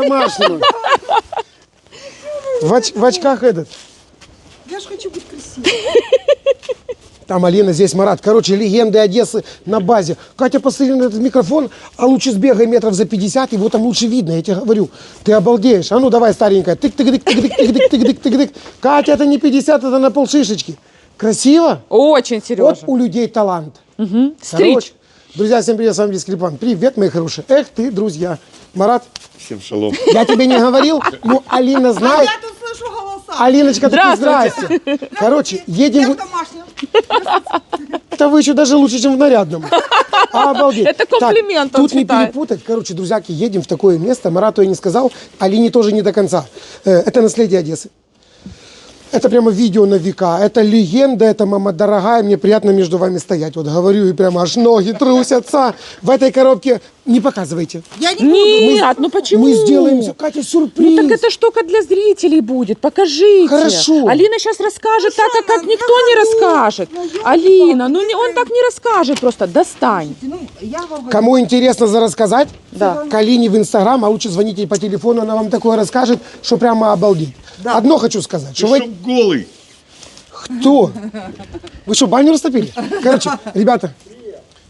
По-домашнему. В очках этот. Я же хочу быть красивой. Там Алина, здесь Марат. Короче, легенды Одессы на базе. Катя, посмотри на этот микрофон, а лучше сбегай метров за 50, его там лучше видно, я тебе говорю. Ты обалдеешь. А ну давай, старенькая. Тык-тык-тык-тык-тык-тык-тык-тык. Катя, это не 50, это на полшишечки. Красиво? Очень, Сережа. Вот у людей талант. Угу. Стричь. Короче, друзья, всем привет, с вами Скрипан. Привет, мои хорошие. Эх ты, друзья. Марат, Всем шалом. я тебе не говорил, но Алина знает. Я тут слышу голоса. Алиночка, ты здрасте. Короче, едем... Я в домашнем. Это вы еще даже лучше, чем в нарядном. Обалдеть. Это комплимент, Так, он тут не считает. перепутать. Короче, друзьяки, едем в такое место. Марату я не сказал, Алине тоже не до конца. Это наследие Одессы. Это прямо видео на века. Это легенда, это мама дорогая. Мне приятно между вами стоять. Вот говорю, и прямо аж ноги трусятся. В этой коробке не показывайте. Я не буду. Нет, ну почему? Мы сделаем, Катя, сюрприз. Ну так это ж только для зрителей будет. Покажите. Хорошо. Алина сейчас расскажет так, как ну, никто не расскажет. Алина, ну он так не расскажет просто. Достань. Ну, я вам говорю. Кому интересно за рассказать, Да. к Алине в Инстаграм, а лучше звоните ей по телефону, она вам такое расскажет, что прямо обалдеть. Да. Одно хочу сказать, что вы... Чтоб голый. Кто? Вы что, баню растопили? Короче, ребята,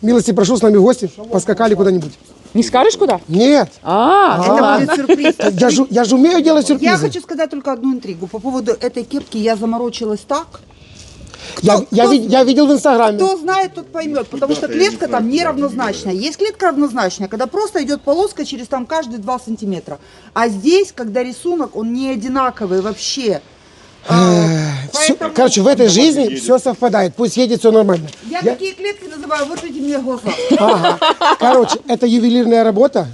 милости прошу, с нами в гости, поскакали куда-нибудь. Не скажешь куда? Нет, Это будет сюрприз. я же умею делать сюрпризы. Я хочу сказать только одну интригу. По поводу этой кепки я заморочилась так. Я видел в Инстаграме. Кто знает, тот поймет, потому что клетка там неравнозначная. Есть клетка равнозначная, когда просто идет полоска через там каждые 2 сантиметра. А здесь, когда рисунок, он не одинаковый вообще. Поэтому Короче, в этой жизни все совпадает, пусть едет, все нормально. я такие клетки называю, вытрите мне глаза. Ага. Короче, это ювелирная работа.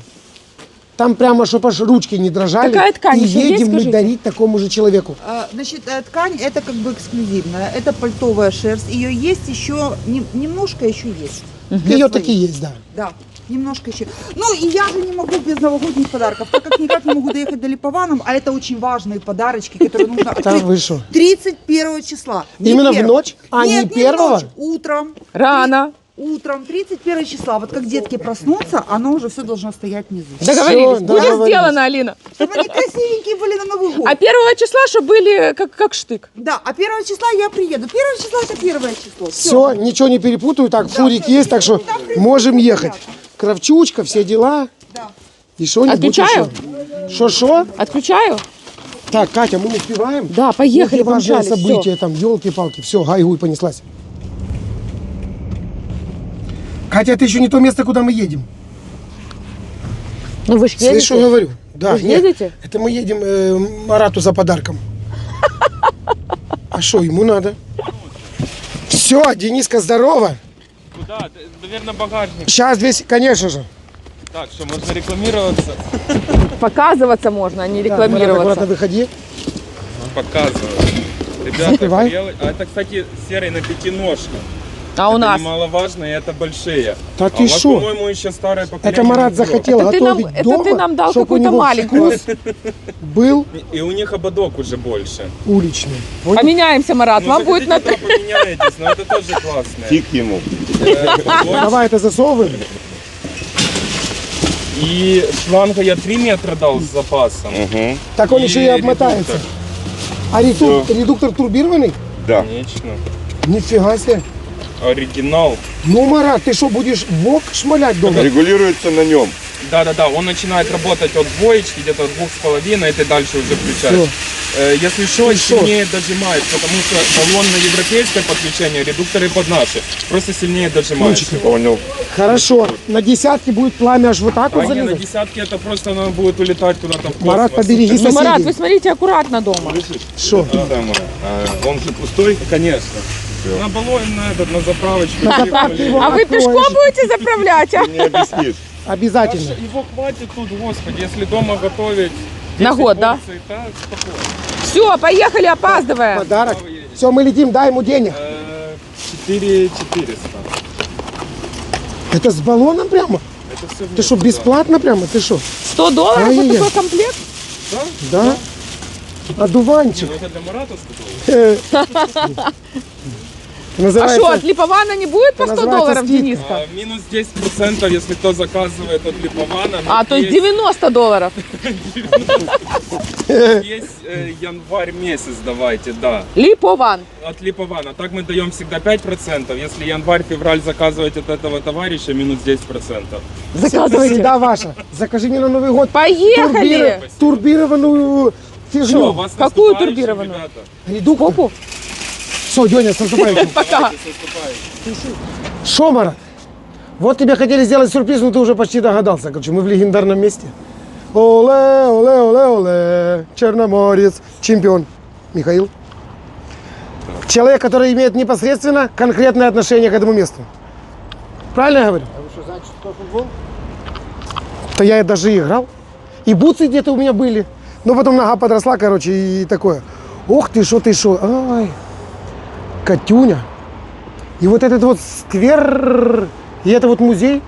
Там прямо, чтобы аж ручки не дрожали. Какая ткань И еще есть, едем мы скажите? дарить такому же человеку. Значит, ткань это как бы эксклюзивная, это пальтовая шерсть. Ее есть еще, немножко еще есть. Для Ее своих. такие есть, да. Да, немножко еще. Ну и я же не могу без новогодних подарков, так как никак не могу доехать до Липованом, а это очень важные подарочки, которые нужно Да открыть вы что? 31 числа. Не Именно в первого. ночь? А, не Нет, в первого? ночь, утром. Рано. Утром, 31 числа. Вот как детки проснутся, оно уже все должно стоять внизу. Договорились. Всё, Будет договорились. сделано, Алина. Чтобы они красивенькие были на Новый год. А 1 числа, чтобы были как штык. Да, а 1 числа я приеду. 1 числа это 1 число. Все, ничего не перепутаю. Так, фурик есть, так что можем ехать. Кравчучка, все дела. Да. И что-нибудь Отключаю? еще. Шо-шо? Отключаю? Так, Катя, мы успеваем? Да, поехали, Вот и важное помчались, событие, там, елки-палки. Все, гай-гуй, понеслась. Катя, это еще не то место, куда мы едем. Ну вы ж Слышь, что говорю? Да, Вы ж нет, едете? это мы едем Марату за подарком. А что, ему надо? Все, Дениска, здорово. Куда? Наверное, багажник. Сейчас здесь, конечно же. Так, что, можно рекламироваться? Показываться можно, а не Да, Марат, аккуратно рекламироваться. выходи. Показываю. Ребята, Закрывай. а это, кстати, серый на пятиножке. А у Это нас? немаловажно, и это большие. Да а ты у вас, шо? по-моему, еще старое поколение. Это Марат не взял. захотел Это ты нам- готовить это дома, ты нам дал чтоб у какую-то него маленькую. вкус был И у них ободок уже больше. уличный. Понял? Поменяемся, Марат. Ну, Вам будет на... захотите, то поменяетесь, но это тоже классно. Фиг ему. Давай это засовываем. И шланга я 3 метра дал с запасом. Угу. Так он еще и обмотается. редуктор. А редуктор турбированный? Да. Конечно. Нифига себе. Оригинал. Ну, Марат, ты что, будешь вок шмалять дома? Регулируется на нем. Да-да-да, он начинает работать от двоечки, где-то от 2,5, и ты дальше уже включаешь. Если что, И шо? сильнее дожимает, потому что баллон на европейское подключение, редукторы под наши. Просто сильнее дожимает. Кончики. Понял. Хорошо. На десятке будет пламя аж вот так вот А не на залезать? десятке это просто оно будет улетать куда-то в космос. Марат, побереги Ну, Марат, соседей. вы смотрите аккуратно дома. Что? Он же пустой? Конечно. На баллон, на заправочку. заправке его А вы откроешь. пешком будете заправлять, а? Не объяснишь. Обязательно. Его хватит тут, господи, если дома готовить. На 10 год, да? порций, так, спокойно. Все, поехали, опаздываем. Подарок. Все, мы летим, дай ему денег. 4400. Это с баллоном прямо? Это все Ты что, бесплатно прямо? Ты что? $100 вот Ай-яй-яй. такой комплект? Да? Одуванчик. Это для Марата сказал? А Называется- что, от Липована не будет по 100 называется долларов, скидка. Дениска? Минус 10%, если кто заказывает от Липована. А, то есть 90 долларов. Есть январь месяц, давайте, да. Липован. От Липована. Так мы даем всегда 5%. Если январь-февраль заказывать от этого товарища, минус 10%. Заказывайте. Всегда ваша. Закажи мне на Новый год Поехали! турбированную Что, у фигню. вас Какую наступающий, турбированную? ребята? Иду. Попу. Все, Деня, с наступающим. Пока. Давайте, с наступающим. Шо, Марат? Вот тебе хотели сделать сюрприз, но ты уже почти догадался. Короче, мы в легендарном месте. Оле, оле, оле, оле. Черноморец. Чемпион. Михаил. Человек, который имеет непосредственно конкретное отношение к этому месту. Правильно я говорю? А вы что, знаете, что такое футбол? То я даже играл. И бутсы где-то у меня были. Но потом нога подросла, короче, и такое. Ох ты, шо. Ай. Катюня. И вот этот вот сквер, и это вот музей.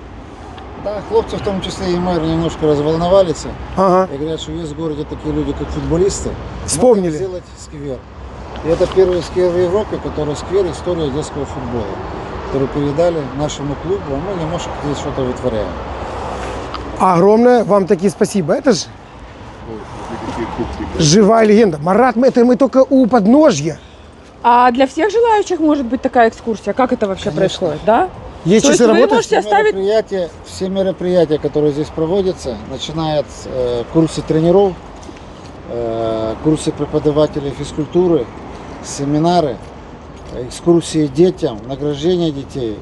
Да, хлопцы, в том числе и мэр, немножко разволновались. Ага. И говорят, что есть в городе такие люди, как футболисты. Вспомнили. Могут сделать сквер. И это первый сквер в Европе, который сквер история детского футбола, который передали нашему клубу, а мы немножко здесь что-то вытворяем. Огромное вам таки спасибо. Это же живая легенда. Марат, это мы только у подножья. А для всех желающих может быть такая экскурсия? Как это вообще происходит, да? Есть То есть часы вы работы? можете оставить... Все мероприятия, которые здесь проводятся, начиная от курсы тренеров, курсы преподавателей физкультуры, семинары, экскурсии детям, награждение детей,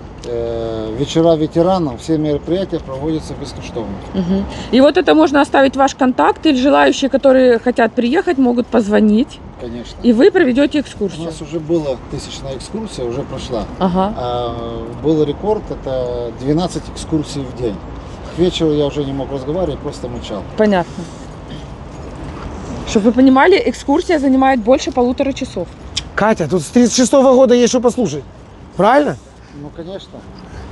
вечера ветеранам, все мероприятия проводятся бескоштовно. Мгм. И вот это можно оставить ваш контакт, или желающие, которые хотят приехать, могут позвонить, Конечно. и вы проведете У экскурсию. нас уже была 1000-я экскурсия, уже прошла. Ага. А был рекорд, это 12 экскурсий в день. К вечеру я уже не мог разговаривать, просто мычал. Понятно. Чтобы вы понимали, экскурсия занимает больше 1,5 часов. Катя, тут с 36-го года есть что послушать. Правильно? Ну, конечно.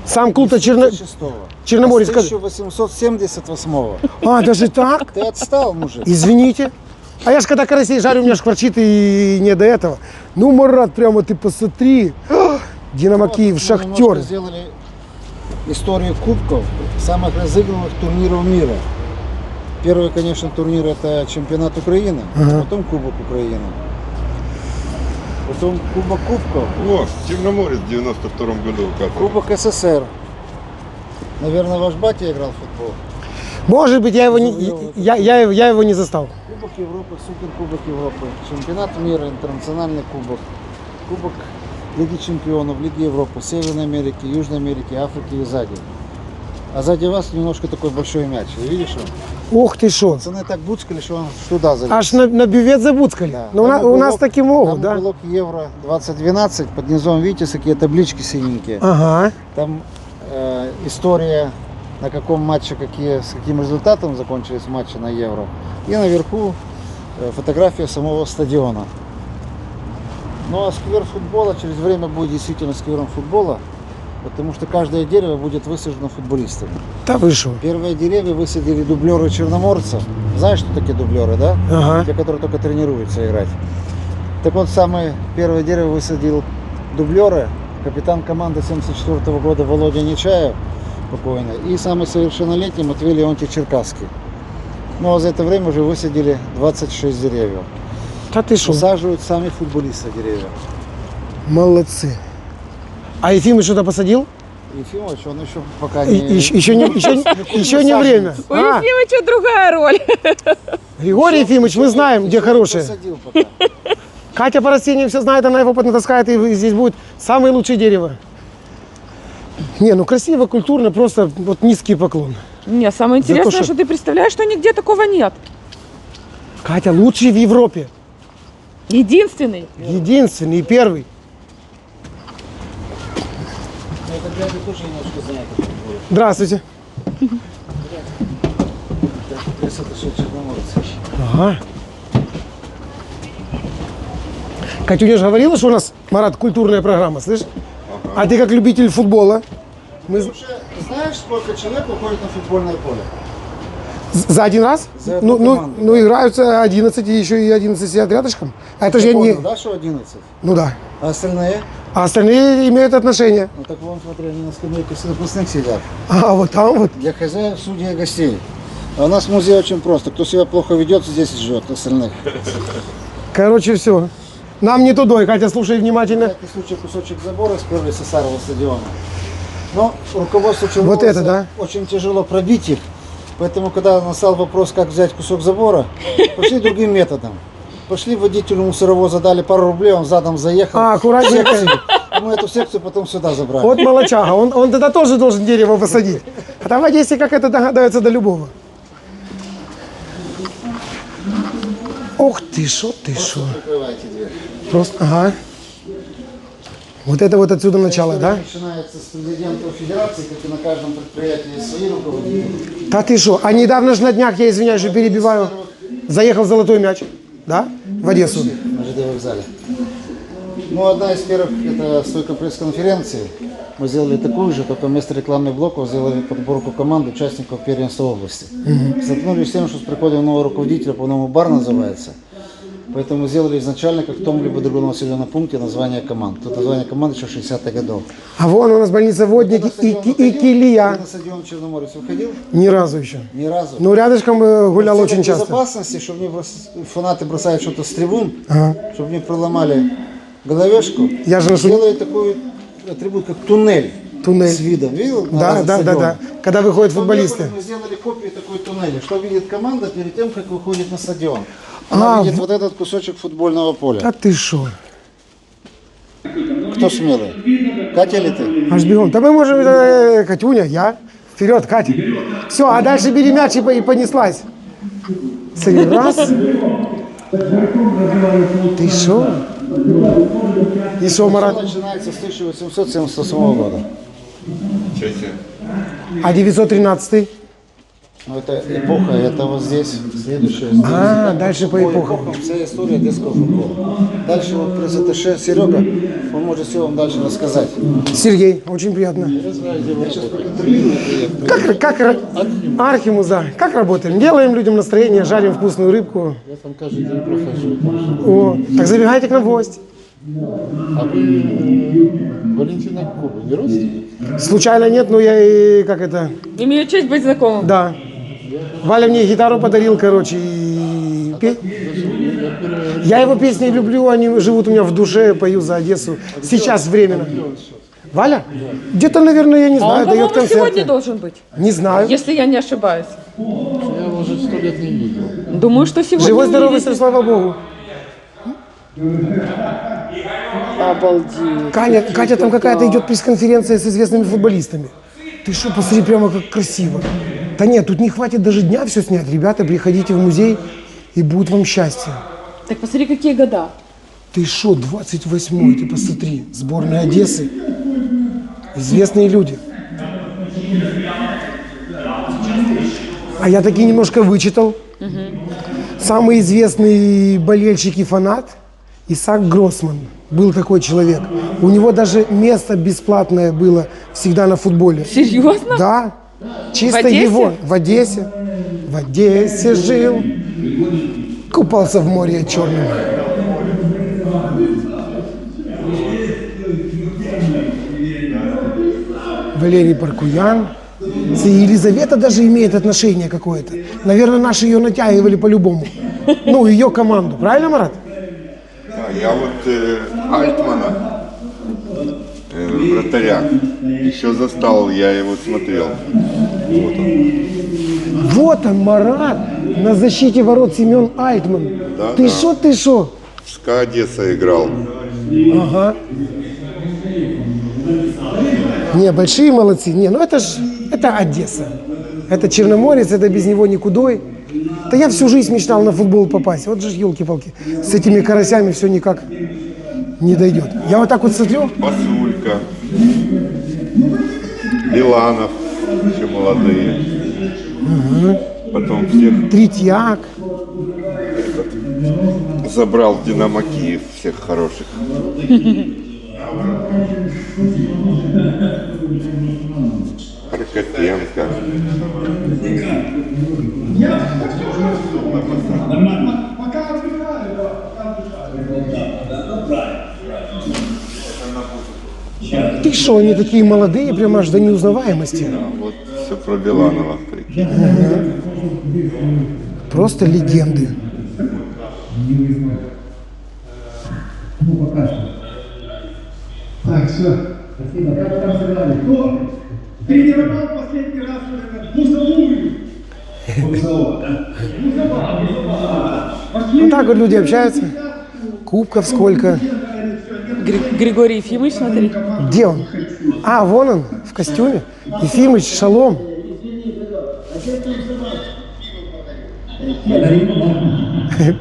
Сам клуб-то 6-го. Черноморец. А с 1878-го. А, даже так? Ты отстал, мужик. Извините. А я ж когда карасей жарю, у меня шкварчит и не до этого. Ну, Марат, прямо ты посмотри. Динамо Киев, Мы немножко Шахтер. сделали историю кубков, самых разыгрываемых турниров мира. Первый, конечно, турнир это чемпионат Украины, потом Кубок Украины. Потом Кубок Кубков, О, Черноморец в 92-м году. Кубок СССР. Наверное, ваш батя играл в футбол. Может быть, я его не застал. Кубок Европы, Суперкубок Европы, чемпионат мира, интернациональный кубок, Кубок Лиги чемпионов, Лиги Европы, Северной Америки, Южной Америки, Африки и сзади. А сзади вас немножко такой большой мяч. Вы видишь его? Ох ты шо. Пацаны так буцкали, что он туда залез. Аж на бювет забуцкали. Да. Но Там у нас уголок- таки могут, там да? уголок Евро 2012, под низом, видите, какие таблички синенькие. Ага. Там история, на каком матче, с каким результатом закончились матчи на Евро. И наверху фотография самого стадиона. Ну а сквер футбола через время будет действительно сквером футбола, потому что каждое дерево будет высажено футболистами. Да вы шо. Первые деревья высадили дублеры черноморца. Знаешь, что такие дублеры, да? Ага. Те, которые только тренируются играть. Так вот, самое первое дерево высадил дублеры, капитан команды 1974 года Володя Нечаев, покойный, и самый совершеннолетний Матвей Леонтий Черкасский. Ну а за это время уже высадили 26 деревьев. Да ты шо. Высаживают сами футболисты деревья. Молодцы. А Ефимыч что-то посадил? Ефимович, он еще пока не... Еще не время. У Ефимыча другая роль. Григорий Ефимович, мы знаем, где Еще не хорошие. посадил пока. Катя по растениям все знает, она его поднатаскает, и здесь будет самое лучшее дерево. Не, ну красиво, культурно, просто вот низкий поклон. Не, самое За то, интересное, что- что ты представляешь, что нигде такого нет. Катя лучший в Европе. Единственный. Единственный и первый. Но это дядя тоже немножко знает о футболе. Здравствуйте. Это все черноморцы. Ага. Катюня же говорила, что у нас, Марат, культурная программа, слышишь? А ты как любитель футбола, мы Ты вообще знаешь, сколько человек уходит на футбольное поле? за один раз? За одну команду, Ну, да. играются 11, и еще и 11 сидят рядышком. А это же я не... Понял, да, что 11? Ну да. А остальные? А остальные имеют отношение. Ну так вон, смотри, они на скамейке запасных сидят. А вот там вот. Для хозяев, судей и гостей. А у нас музей очень просто. Кто себя плохо ведет, здесь и живет, остальных. Короче, все. Нам не тудой, Катя, слушай внимательно. На всякий случай кусочек забора с первой Сосарова стадиона. Но руководство Вот Черноморца это, да? очень тяжело пробить их. Поэтому, когда настал вопрос, как взять кусок забора, пошли другим методом. Пошли водителю мусоровоза, дали пару рублей, он задом заехал. А, аккуратненько. Мы эту секцию потом сюда забрали. Вот молочага, он тогда тоже должен дерево посадить. А там в Одессе как это догадаются до любого. Ох ты шо, ты шо. Закрывайте дверь. Просто, ага. Вот это вот отсюда начало, да? Начинается с президента федерации, как и на каждом предприятии есть свои руководители. Да ты шо? А недавно же на днях, я извиняюсь, что перебиваю, заехал золотой мяч, да? В Одессу. На ЖД вокзале. Ну, одна из первых, это стойка пресс-конференции. Мы сделали такую же, только вместо рекламных блоков сделали подборку команд участников первенства области. Столкнулись с тем, что с приходом нового руководителя, по-моему, бар называется. Поэтому сделали изначально, как в том либо другом населенном пункте, название команд. Тут название команд еще 60-х годов. А вон у нас больница Водники и Килия. Ты на стадион Черноморец выходил? Ни разу еще. Ни разу. Ну, рядышком гулял В очень целях часто. безопасности, чтобы не фанаты бросают что-то с трибун, Ага. чтобы не проломали головешку, Я же нашел- делают такой атрибут, как туннель. Туннель. С видом. Видел? На Да, разных да, да, стадионах. да. Когда выходят В том футболисты. году мы сделали копию такой туннеля, что видит команда перед тем, как выходит на стадион. А, Она видит вот этот кусочек футбольного поля. А ты шо? Кто смелый? Катя или ты? Аж бегом. Да мы можем, Катюня, я. Вперед, Катя. Все, а дальше бери мяч и понеслась. Смотри, раз. Ты шо? И шо, Все Марат? начинается с 1878 года. Чеки. А 913? Но это эпоха, это вот здесь, следующая. А, дальше по эпохам. Вся история детского футбола. Дальше вот пресс-атташе Серега, он может все вам дальше рассказать. Сергей, очень приятно. Как Архимус, да. Как работаем? Делаем людям настроение, жарим вкусную рыбку. Я там каждый день прохожу. О, так забегайте к нам в гости. А вы Валентина Куба не родственник? Случайно нет, но я и как это, Имею честь быть знакомым. да. Валя мне гитару подарил, короче, и я его песни люблю, они живут у меня в душе, пою за Одессу. Сейчас временно. Валя? Где-то, наверное, я не А знаю, он, дает по-моему, сегодня концерты. должен быть, Не знаю. если я не ошибаюсь. Я его уже 100 лет не видел. Думаю, что сегодня Живой, здоровый, увидите. слава Богу. Обалдеть. Катя, там какая-то идет пресс-конференция с известными футболистами. Ты что, посмотри, прямо как красиво. Да нет, тут не хватит даже дня все снять. Ребята, приходите в музей, и будет вам счастье. Так посмотри, какие года. Ты что, 28-й, ты посмотри, сборная Одессы. Известные люди. А я таки немножко вычитал. Самый известный болельщик и фанат Исаак Гроссман. Был такой человек. У него даже место бесплатное было всегда на футболе. Серьезно? Да, чисто В Одессе? его. В Одессе. В Одессе жил. Купался в море черном. Валерий Паркуян. И Елизавета даже имеет отношение какое-то. Наверное, наши ее натягивали по-любому. Ну, ее команду. Правильно, Марат? Да, я вот Альтмана, вратаря, еще застал, я его смотрел. Вот он. Вот он, Марат. На защите ворот Семен Альтман. Да, Ты да. шо, ты шо? В СКА Одесса играл. Ага. Не, большие молодцы. Не, ну это ж, это Одесса. Это Черноморец, это без него никудой. Да я всю жизнь мечтал на футбол попасть. Вот же ж, елки-палки, с этими карасями все никак не дойдет. Я вот так вот смотрю. Басулька, Биланов, еще молодые. Потом всех Третьяк. забрал в Динамо Киев, всех хороших. Прокопенко. Ты что, они такие молодые, прямо аж до неузнаваемости. Да, вот все про Биланова, прикинь. Просто легенды. Так, все. Спасибо. Как вы там сыграли? Кто тренировал последний раз Мусалую? Мусалова, да? Мусалова. Вот так вот люди общаются. Кубков сколько. Григорий Ефимович, смотри. Где он? А, вон он, в костюме. Ефимыч, шалом.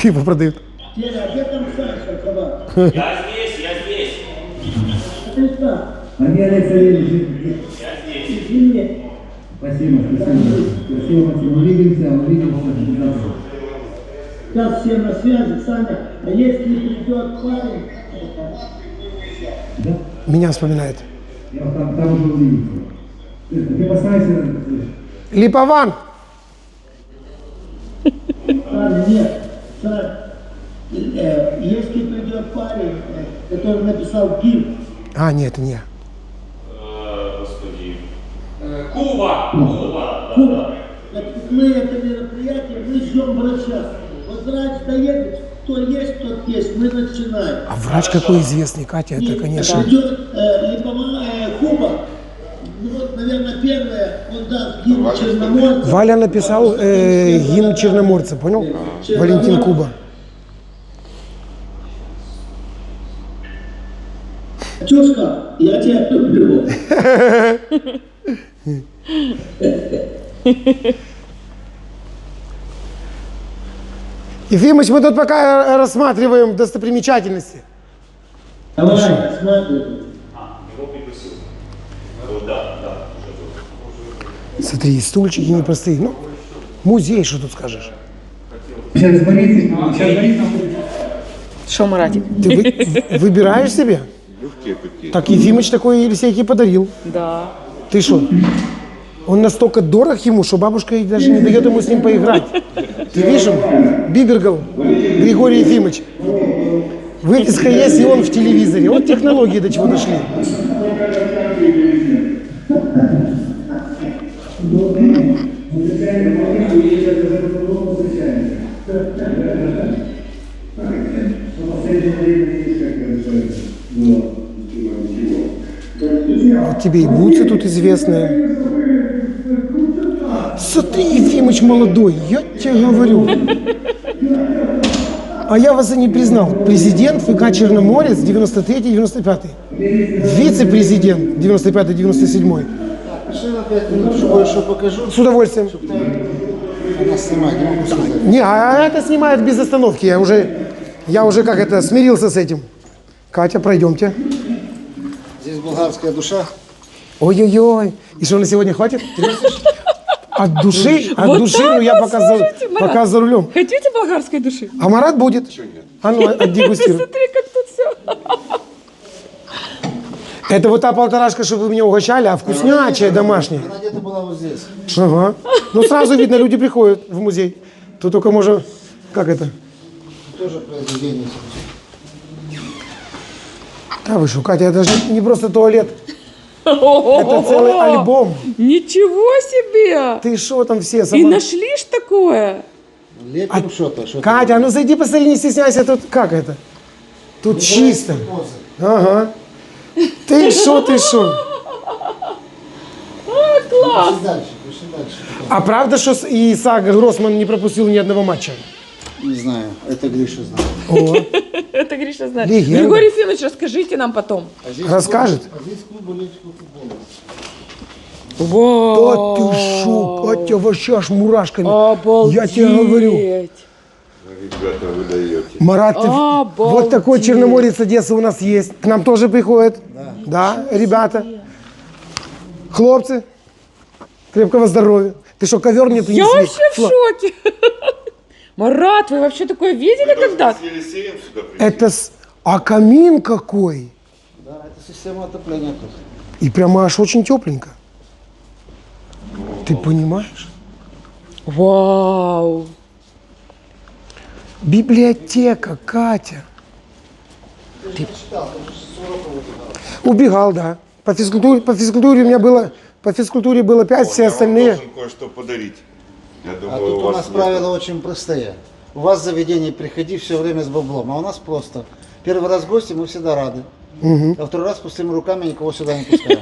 Пиво продают. Они Олег Савельевич. Спасибо, спасибо. Спасибо, увидимся, увидимся. Сейчас все на связи, Саня. А если придет парень? Да? Меня вспоминает. Я там уже увидимся. Ты поставайся. Липован. Саня, нет. Саня, если придет парень, который написал гимн. А, нет, не. Куба. Мы это мероприятие, мы ждем врача. Вот врач доедет, кто есть, тот есть, мы начинаем. А врач какой известный, Катя, это, конечно. Придет Куба, ну вот, наверное, первое, он даст гимн Черноморца. Валя написал гимн Черноморца, понял? Валентин Куба. Тёшка, я тебя люблю. Ефимыч, мы тут пока рассматриваем достопримечательности. Давай, рассматривай. Смотри, стульчики непростые. Ну, музей, что тут скажешь? Сейчас Борис, Что, Маратик? Ты выбираешь себе? Легкие такие. Так Ефимыч такой Елисейке подарил. Да. Ты что? Он настолько дорог ему, что бабушка даже не дает ему с ним поиграть. Ты видишь, Бибергал, Григорий Ефимович. Выписка есть, и он в телевизоре. Вот технологии до чего дошли. Вот тебе и бутсы тут известные. Смотри, Ефимыч молодой, я тебе говорю. А я вас и не признал. Президент ФК Черноморец 93-95. Вице-президент 95-97. Пошли на 5 минут, кое-что покажу. С удовольствием. Она снимает, не могу сказать. Не, а это снимает без остановки. Я уже как это, смирился с этим. Катя, пройдемте. Здесь болгарская душа. Ой-ой-ой. И что, на сегодня хватит? От души, ну я пока за рулем. Хотите болгарской души? А Марат будет. А ну, отдегустируй. Смотри, как тут все. Это вот та полторашка, чтобы вы меня угощали, а вкуснячая домашняя. Она где-то была вот здесь. Ага. Ну сразу видно, люди приходят в музей. Тут только можно, как это? Тоже произведение. Да вы что, Катя, это же не просто туалет. Это целый альбом. Ничего себе! Ты что там все И сама? нашли ж такое? Лепим что-то. Что-то. Катя, а ну зайди посмотри, не стесняйся, тут как это? Тут чисто. Позы. Ага. Ты что? Класс! Пошли дальше. А правда, что Исаак Гроссман не пропустил ни одного матча? Не знаю, это Гриша знает. О, Это Гриша знает. Легенда. Григорий Ефимович, расскажите нам потом. расскажет? А здесь клуб болельщиков футбола. Во! Да ты шо, Катя, вообще аж мурашками. Обалдеть! Я тебе говорю. Ребята, вы даете. Марат, ты- вот такой черноморец Одессы у нас есть. К нам тоже приходят. Да, ребята. Хлопцы, крепкого здоровья. Ты что, ковер не Я принесли? вообще в шоке. Марат, вы вообще такое видели когда-то? С Елисеем сюда пришли? Это а камин какой? Да, это система отопления тут. И прямо аж очень тепленько. Ты понимаешь? Вау! Библиотека, Катя. Убегал, да. По физкультуре у меня было, по физкультуре было 5, все Я вам остальные. должен кое-что подарить. Я А думаю, тут у нас нет. правила очень простые. У вас в заведении приходи все время с баблом, а у нас просто. Первый раз гости, мы всегда рады. А второй раз пустыми руками никого сюда не пускаем.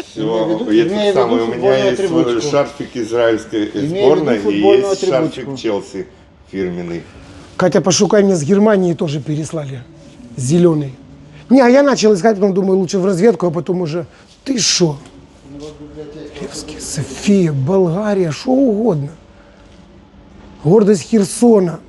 Все, имея в виду у меня футбольную есть атрибутику. шарфик израильской Имея в виду сборной и футбольную есть атрибутику. шарфик Челси фирменный. Катя, пошукай, мне с Германии тоже переслали. Зеленый. Не, а я начал искать, потом думаю, лучше в разведку, а потом уже. Ты шо? Левский, София, Болгария, что угодно. Гордость Херсона.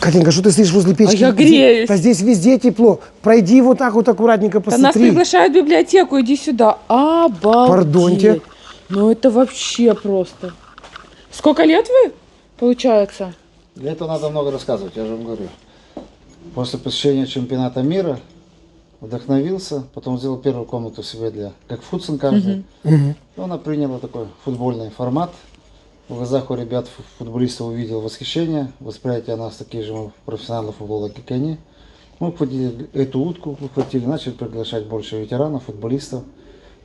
Катенька, что ты стоишь возле печки? я греюсь. Да здесь везде тепло. Пройди вот так вот аккуратненько, Да нас посмотри. приглашают в библиотеку, иди сюда. Обалдеть. Пардоньте? Ну это вообще просто. Сколько лет вы, получается? Для этого надо много рассказывать, я же вам говорю. После посещения чемпионата мира вдохновился, потом сделал первую комнату себе для, как футсон каждый. И она приняла такой футбольный формат. В глазах у ребят, футболистов, увидел восхищение, восприятие нас такие же профессионалы футбола, как и они. Мы ухватили эту утку, начали приглашать больше ветеранов, футболистов,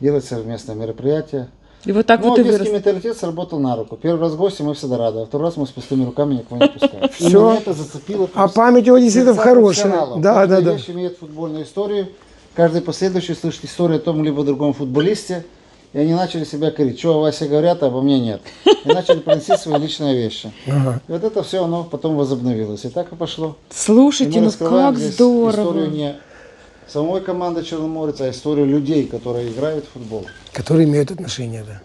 делать совместные мероприятия. И вот так Но вот и детский вырос. менталитет сработал на руку. Первый раз гости мы всегда рады, а второй раз мы с пустыми руками никого не пускаем. Всё. Именно это зацепило. А память у одесситов сердца хорошая. профессионалов. Да, Каждая да, да. вещь имеет футбольную историю. Каждый последующий слышит историю о том либо другом футболисте. И они начали себя корить. Что о Васе говорят, а обо мне нет. И начали приносить свои личные вещи. И вот это все оно потом возобновилось. И так и пошло. И Слушайте, мы ну раскрываем как здесь здорово. историю не самой команды Черноморец, а историю людей, которые играют в футбол. Которые имеют отношение, да.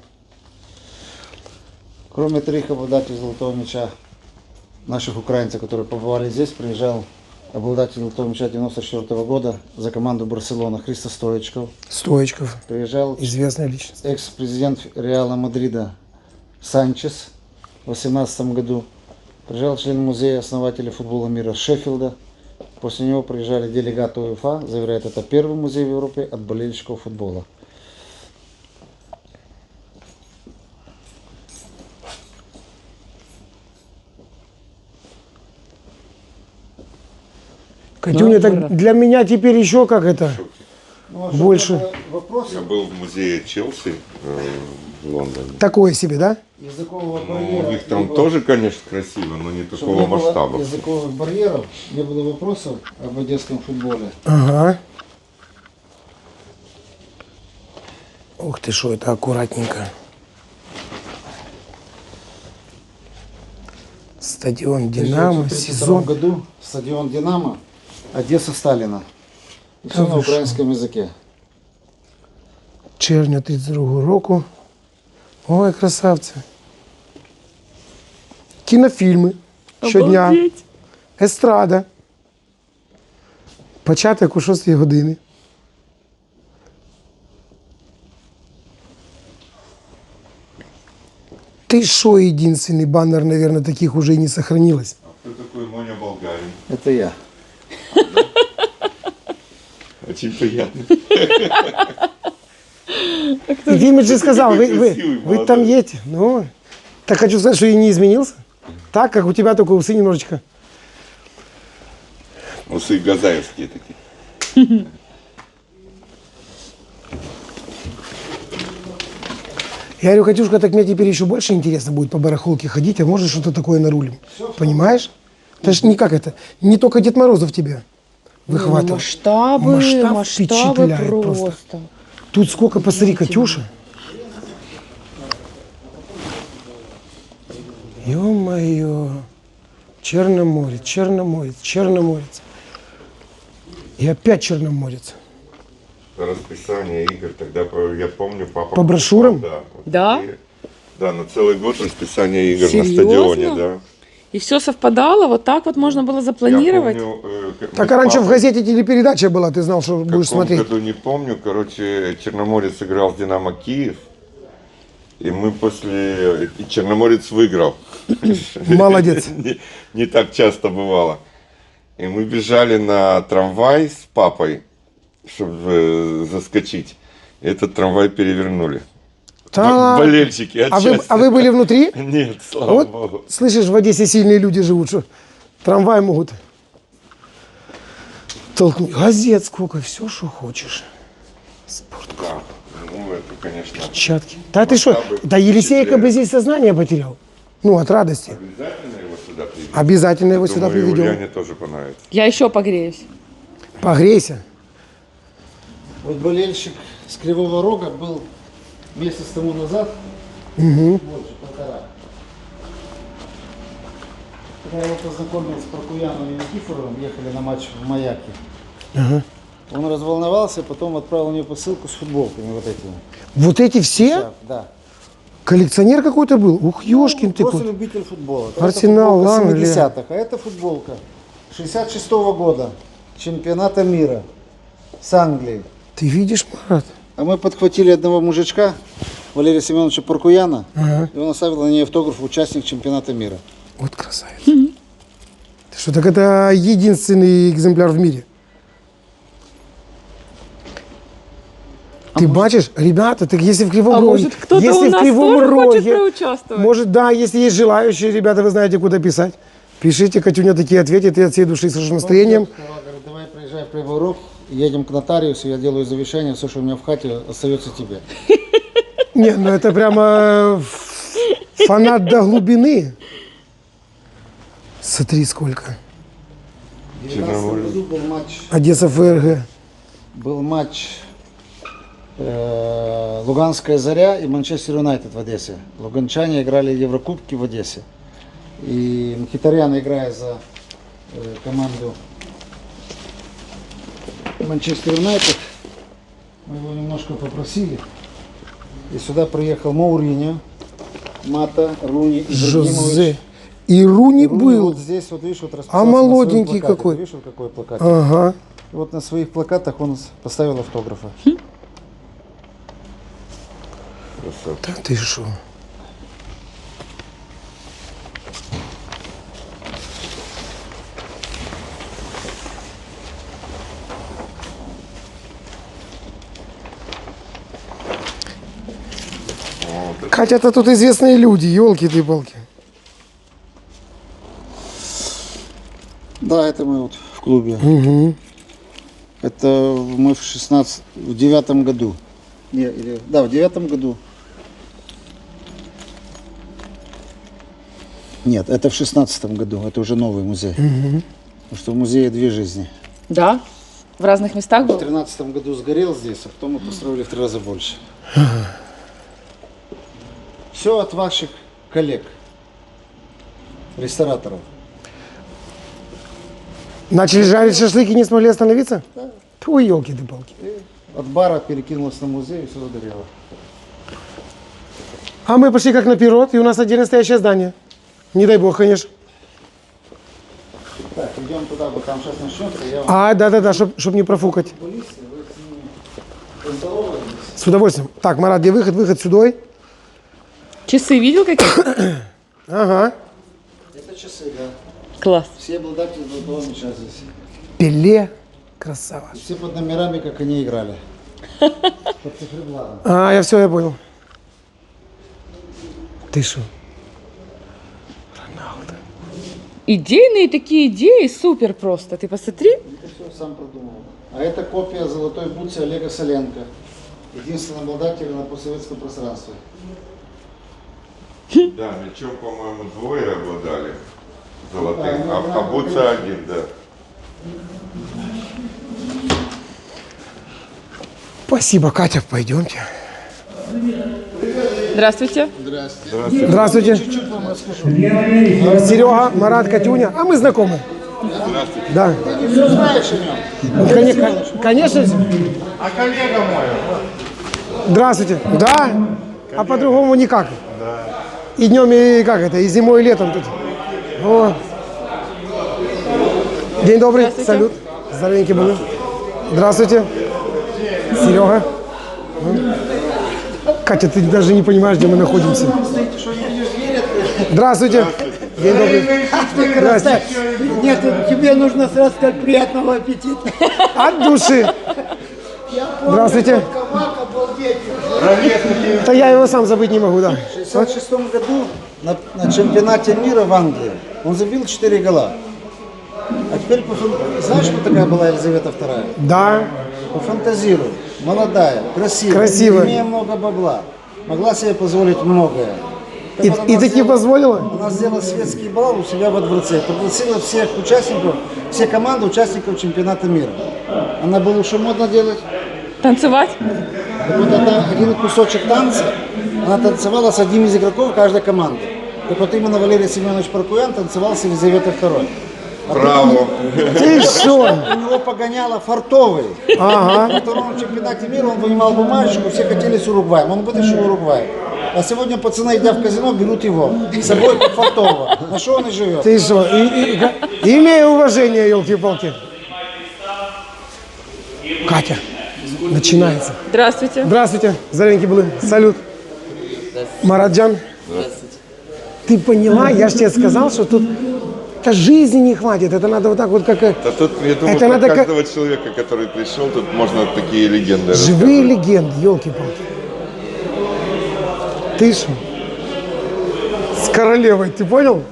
Кроме 3 обладателей золотого мяча, наших украинцев, которые побывали здесь, приезжал обладатель золотого мяча 94 года за команду Барселона Христо Стоечков. Стоечков. Приезжал Известная личность. экс-президент Реала Мадрида Санчес в 2018 году. Приезжал член музея основателя футбола мира Шеффилда. После него приезжали делегаты УЕФА, заверяют, это первый музей в Европе от болельщиков футбола. Катюня, так для меня теперь еще как это? Ну, а Больше. Вопросы Я был в музее Челси в Лондоне. Такое себе, да? языкового Ну, барьера. у них там не было. тоже, конечно, красиво, но не Чтобы такого не было масштаба. языковых барьеров, не было вопросов об одесском футболе. Ага. Ух ты, что это аккуратненько. Стадион В Динамо, 1932 сезон. году стадион Динамо, Одесса Сталина. И все на вы что? украинском языке. Червня 32 року. Ой, красавці. Кінофільми щодня. Обалдеть. Естрада. Початок о 6 години. Ты шо, единственный баннер, наверное, таких уже и не сохранилось. Кто такой Моня Болгарин? Это я. Очень приятно. И Димыч же сказал, такой вы красивый, там молодой. едете. Ну, так хочу сказать, что и не изменился. Так, как у тебя, только усы немножечко. Усы газаевские такие. Я говорю, Катюшка, так мне теперь еще больше интересно будет по барахолке ходить, а может что-то такое нарулим. Понимаешь? Это ж не как это. Не только Дед Морозов тебя выхватывал. Масштабы, Масштаб масштабы впечатляет просто. просто. Тут сколько, посмотри, Катюша. Ё-моё. Черноморец, Черноморец, Черноморец. И опять Черноморец. Расписание игр тогда, я помню, папа... По брошюрам? Да. Да? Да, на целый год расписание игр Серьезно? на стадионе, да. И все совпадало, вот так вот можно было запланировать. Я помню, Так мы а с раньше в папой газете телепередача была, ты знал, что в будешь каком смотреть. году не помню, короче, Черноморец играл с Динамо Киев, и мы после... И Черноморец выиграл. Молодец. Не так часто бывало. И мы бежали на трамвай с папой, чтобы заскочить. И этот трамвай перевернули. Да. Болельщики от А счастья. вы были внутри? Нет, слава Вот, богу. слышишь, в Одессе сильные люди живут, что трамвай могут Толкни. Газет сколько, все, что хочешь. Спорткар. Да, ну это, конечно, Перчатки. Да ты что? Да Елисейка бы здесь сознание потерял. Ну, от радости. обязательно его сюда привезти. Обязательно его сюда Думаю, приведем. Ульяне тоже понравится. Я еще погреюсь. Погрейся. Вот болельщик с Кривого Рога был месяц тому назад, больше полтора. Когда я его познакомил с Прокуяном и Никифоровым, ехали на матч в Маяке. Он разволновался, потом отправил мне посылку с футболками вот этими. Вот эти все? Да. Коллекционер какой-то был? Ух, ёшкин ты Просто кот. любитель футбола. Арсенал, Это футболка Англия. 70-х, а это футболка 66-го года, чемпионата мира с Англией. Ты видишь, Марат? А мы подхватили одного мужичка, Валерия Семеновича Паркуяна, и он оставил на ней автограф участник чемпионата мира. Вот красавец. Ты что, так это единственный экземпляр в мире. Ты бачишь, ребята, так если в Кривом А Роге, может, кто-то если у в нас Кривом тоже хочет Роге, проучаствовать? может, да, если есть желающие, ребята, вы знаете, куда писать. Пишите, Катюня такие ответит, и от всей души с хорошим настроением. Сказал, говорит, давай приезжай в Кривой Рог, едем к нотариусу, я делаю завещание, все, что у меня в хате, остается тебе. Не, ну это прямо фанат до глубины. Смотри, сколько. В 2019 году был матч, Одесса ФРГ. Луганская Заря и Манчестер Юнайтед в Одессе. Луганчане играли Еврокубки в Одессе. И Мхитарян, играя за команду Манчестер Юнайтед, мы его немножко попросили. И сюда приехал Мауриньо, Мата, Руни, Жозе. Ибрагимович. И Руни Руни был. вот здесь, вот видишь, вот расписался А на своем молоденький плакате. какой. Видишь, вот какой плакат? Ага. И вот на своих плакатах он поставил автографы. Да ты шо? Катя, это тут известные люди, елки ты палки. Да, это мы вот в клубе. Это мы в девятом году. Да, в 9-м году. Нет, это в 16-м году. Это уже новый музей. Потому что в музее две жизни. Да? В разных местах В был? 13-м году сгорел здесь, а потом мы построили в 3 раза больше. Все от ваших коллег, рестораторов. Начали жарить шашлыки, не смогли остановиться? Да. Твой елки ты палки. От бара перекинулось на музей и все загорело. А мы пошли как наперед, и у нас отдельно стоящее здание. Не дай бог, конечно. Так, идем туда, вот там сейчас начнется. Я вам А, да-да-да, чтоб не профукать. С удовольствием. Так, Марат, где выход? Выход сюда. Часы видел какие? Ага. Это часы, да. Класс. Все обладатели золотого мяча здесь. Пеле. Красава. Все под номерами, как они играли. Под циферблатом. А, я понял. Ты что? Идейные такие идеи, супер просто. Ты посмотри. Это все сам продумал. А это копия золотой бутсы Олега Соленко. Единственный обладатель на постсоветском пространстве. Да, мячом, по-моему, двое обладали золотым, а Буца один, да. Спасибо, Катя, пойдемте. Здравствуйте. Здравствуйте. Серега, Марат, Катюня. А мы знакомы. Да. Все знаешь о нем? Конечно. А коллега мой? Здравствуйте. Да? А по-другому никак. И днем, и как это, и зимой, и летом тут. О. День добрый. Салют. Здоровенький были. Здравствуйте. Серега. Катя, ты даже не понимаешь, где мы находимся. Здравствуйте. День добрый. Здравствуйте. Нет, тебе нужно сразу сказать приятного аппетита. От души. Здравствуйте. Да я его сам забыть не могу, да. В 1966 году на чемпионате мира в Англии он забил 4 гола. теперь знаешь, что такая была Елизавета II? Да. Пофантазируй. Молодая, красивая, Красивая. имея много бабла. Могла себе позволить многое. Так И, вот и она таки сделала- позволила? Она сделала светский бал у себя во дворце. Пригласила всех участников, все команды участников чемпионата мира. Она была что модно делать? Танцевать? Так вот это один кусочек танца. Она танцевала с одним из игроков каждой команды. Так вот именно Валерий Семенович Паркуян танцевал с Елизаветой II. Браво! Ты что? У него погоняло фартовый. Ага. На втором чемпионате мира он вынимал бумажечку, все хотели с Уругваем. Он вытащил Уругвай. А сегодня пацаны, идя в казино, берут его с собой как фартового. На что он и живет? Ты что? Имея уважение, елки-палки. Катя, начинается. Здравствуйте. Здравствуйте, зелененький был. Салют. Мараджан. Ты поняла? Я же тебе сказал, что тут жизни не хватит. Это надо вот так вот, как... Да тут, я думаю, Это про надо каждого человека, который пришел, тут можно такие легенды Живые рассказывать. легенды, елки-палки. Ты что? С королевой, ты понял?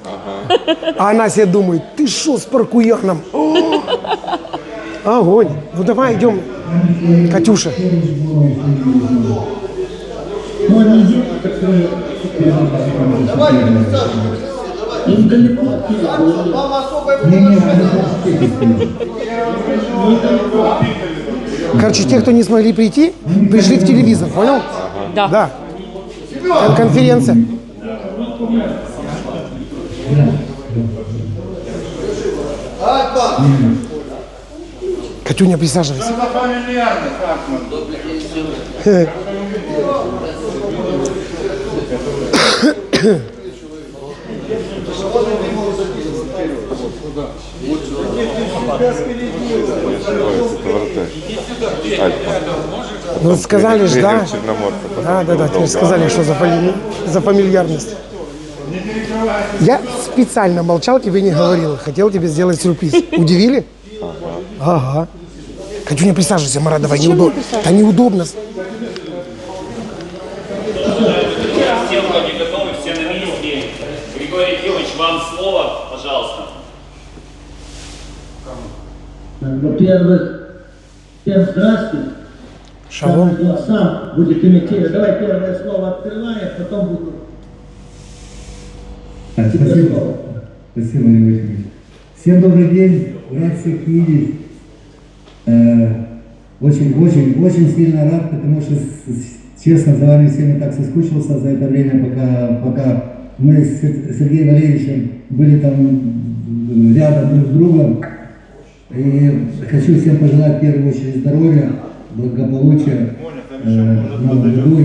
А она себе думает, ты что с Паркуяном? О! Огонь. Ну давай идем, Катюша. Короче, те, кто не смогли прийти, пришли в телевизор, понял? Да. Да. Конференция. Катюня, присаживайся. Это фамильярно, как мы. Ну сказали же, да? Черноморца. Да, тебе сказали, что за фамильярность. Я специально молчал, тебе не говорил. Хотел тебе сделать сюрприз. Удивили? Ага. Катюня, присаживайся, Марат, давай, неудобно. Да неудобно. Все вроде готовы, все на месте. Григорий Ефимович, вам слово, пожалуйста. Во-первых, всем здравствуйте. Шалом. Сам будет имитировать. Давай первое слово открываем, потом буду. Спасибо. Спасибо, Юрий Васильевич. Всем добрый день. Рад всех видеть. Очень сильно рад, потому что, честно, за вами всеми так соскучился за это время, пока мы с Сергеем Валерьевичем были там рядом друг с другом. И хочу всем пожелать в первую очередь здоровья, благополучия в новом году и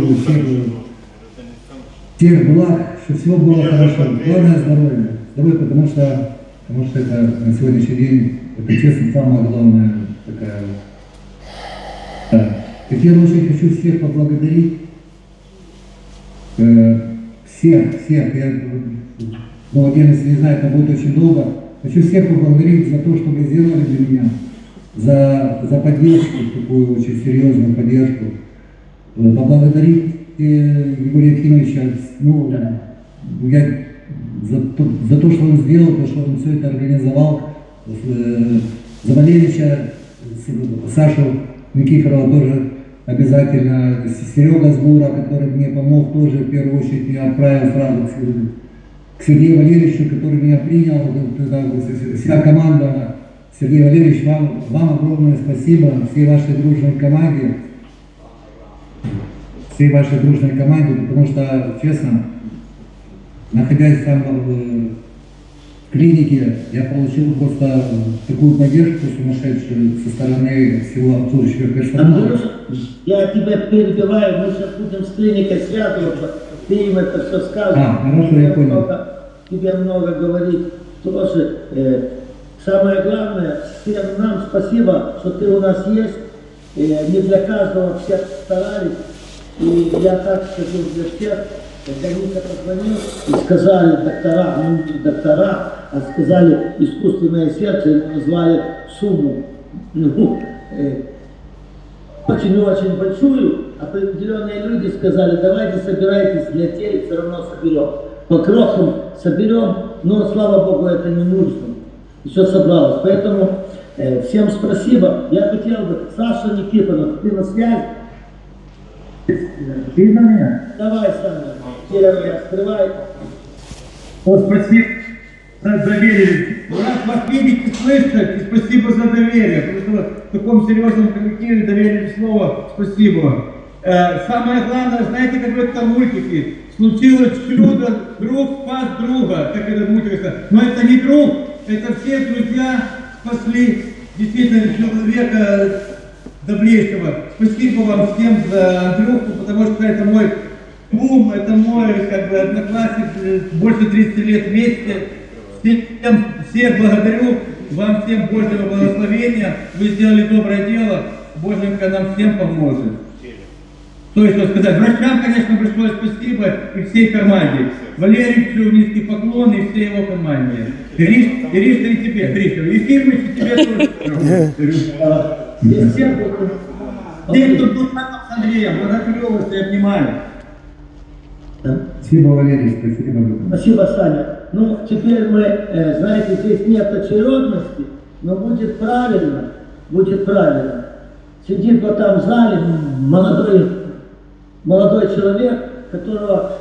всех благ, чтобы все было хорошо. Главное здоровье. Здоровье, потому что это на сегодняшний день, это честно самое главное такая. Да. В первую очередь хочу всех поблагодарить. Всех. Я, один, если не знает, это будет очень долго. Хочу всех поблагодарить за то, что вы сделали для меня, за поддержку, такую очень серьезную поддержку. Поблагодарить Егория Ефимовича, за то, что он сделал, то, что он все это организовал, за Валерьевича, Сашу Никифорова тоже обязательно, Серега Сбура, который мне помог тоже, в первую очередь, я отправил сразу к Сергею Валерьевичу, который меня принял, вся команда. Сергей Валерьевич, вам огромное спасибо, всей вашей дружной команде, потому что, честно, находясь там в клинике, я получил просто такую поддержку сумасшедшую со стороны всего обслуживающего персонала. Андрюш, я тебя перебиваю, мы сейчас будем с клиникой связываться, ты им это все скажешь. Хорошо, я понял. Тебе много говорить тоже. Самое главное, всем нам спасибо, что ты у нас есть. Не для каждого все старались. И я так скажу для всех, когда Ника позвонил и сказали доктора, а сказали искусственное сердце, и назвали сумму. Очень-очень большую. Определенные люди сказали, давайте собирайтесь, для тех все равно соберем. По крохам соберем, но, слава Богу, это не нужно. И все собралось. Поэтому всем спасибо. Я хотел бы, Саша Никифоров, ты на связи? Видно меня? Давай, Саня, первый открывай. Вот спасибо за доверие. Рад вас видеть и слышать, и спасибо за доверие. Потому что в таком серьезном коллективе доверие слово спасибо. Самое главное, знаете, как в этом мультике, случилось чудо, друг спас друга, как этот мультик. Но это не друг, это все друзья спасли действительно человека доблестного. Спасибо вам всем за Андрюху, потому что это мой кум, это мой как бы одноклассник, больше 30 лет вместе. Всех благодарю, вам всем Божьего благословения, вы сделали доброе дело, Боженька нам всем поможет. То есть, что сказать, врачам, конечно, большое спасибо и всей команде. Валерию низкий поклон и всей его команде. Иришка, и тебе, Гриша, и Ефимович, и тебе тоже. Всем, кто был с Андреем, благодарю вас и обнимаю. Спасибо, Валерий, спасибо. Спасибо, Саня. Ну, теперь мы, знаете, здесь нет очередности, но будет правильно, будет правильно. Сидит вот там в зале молодой человек, которого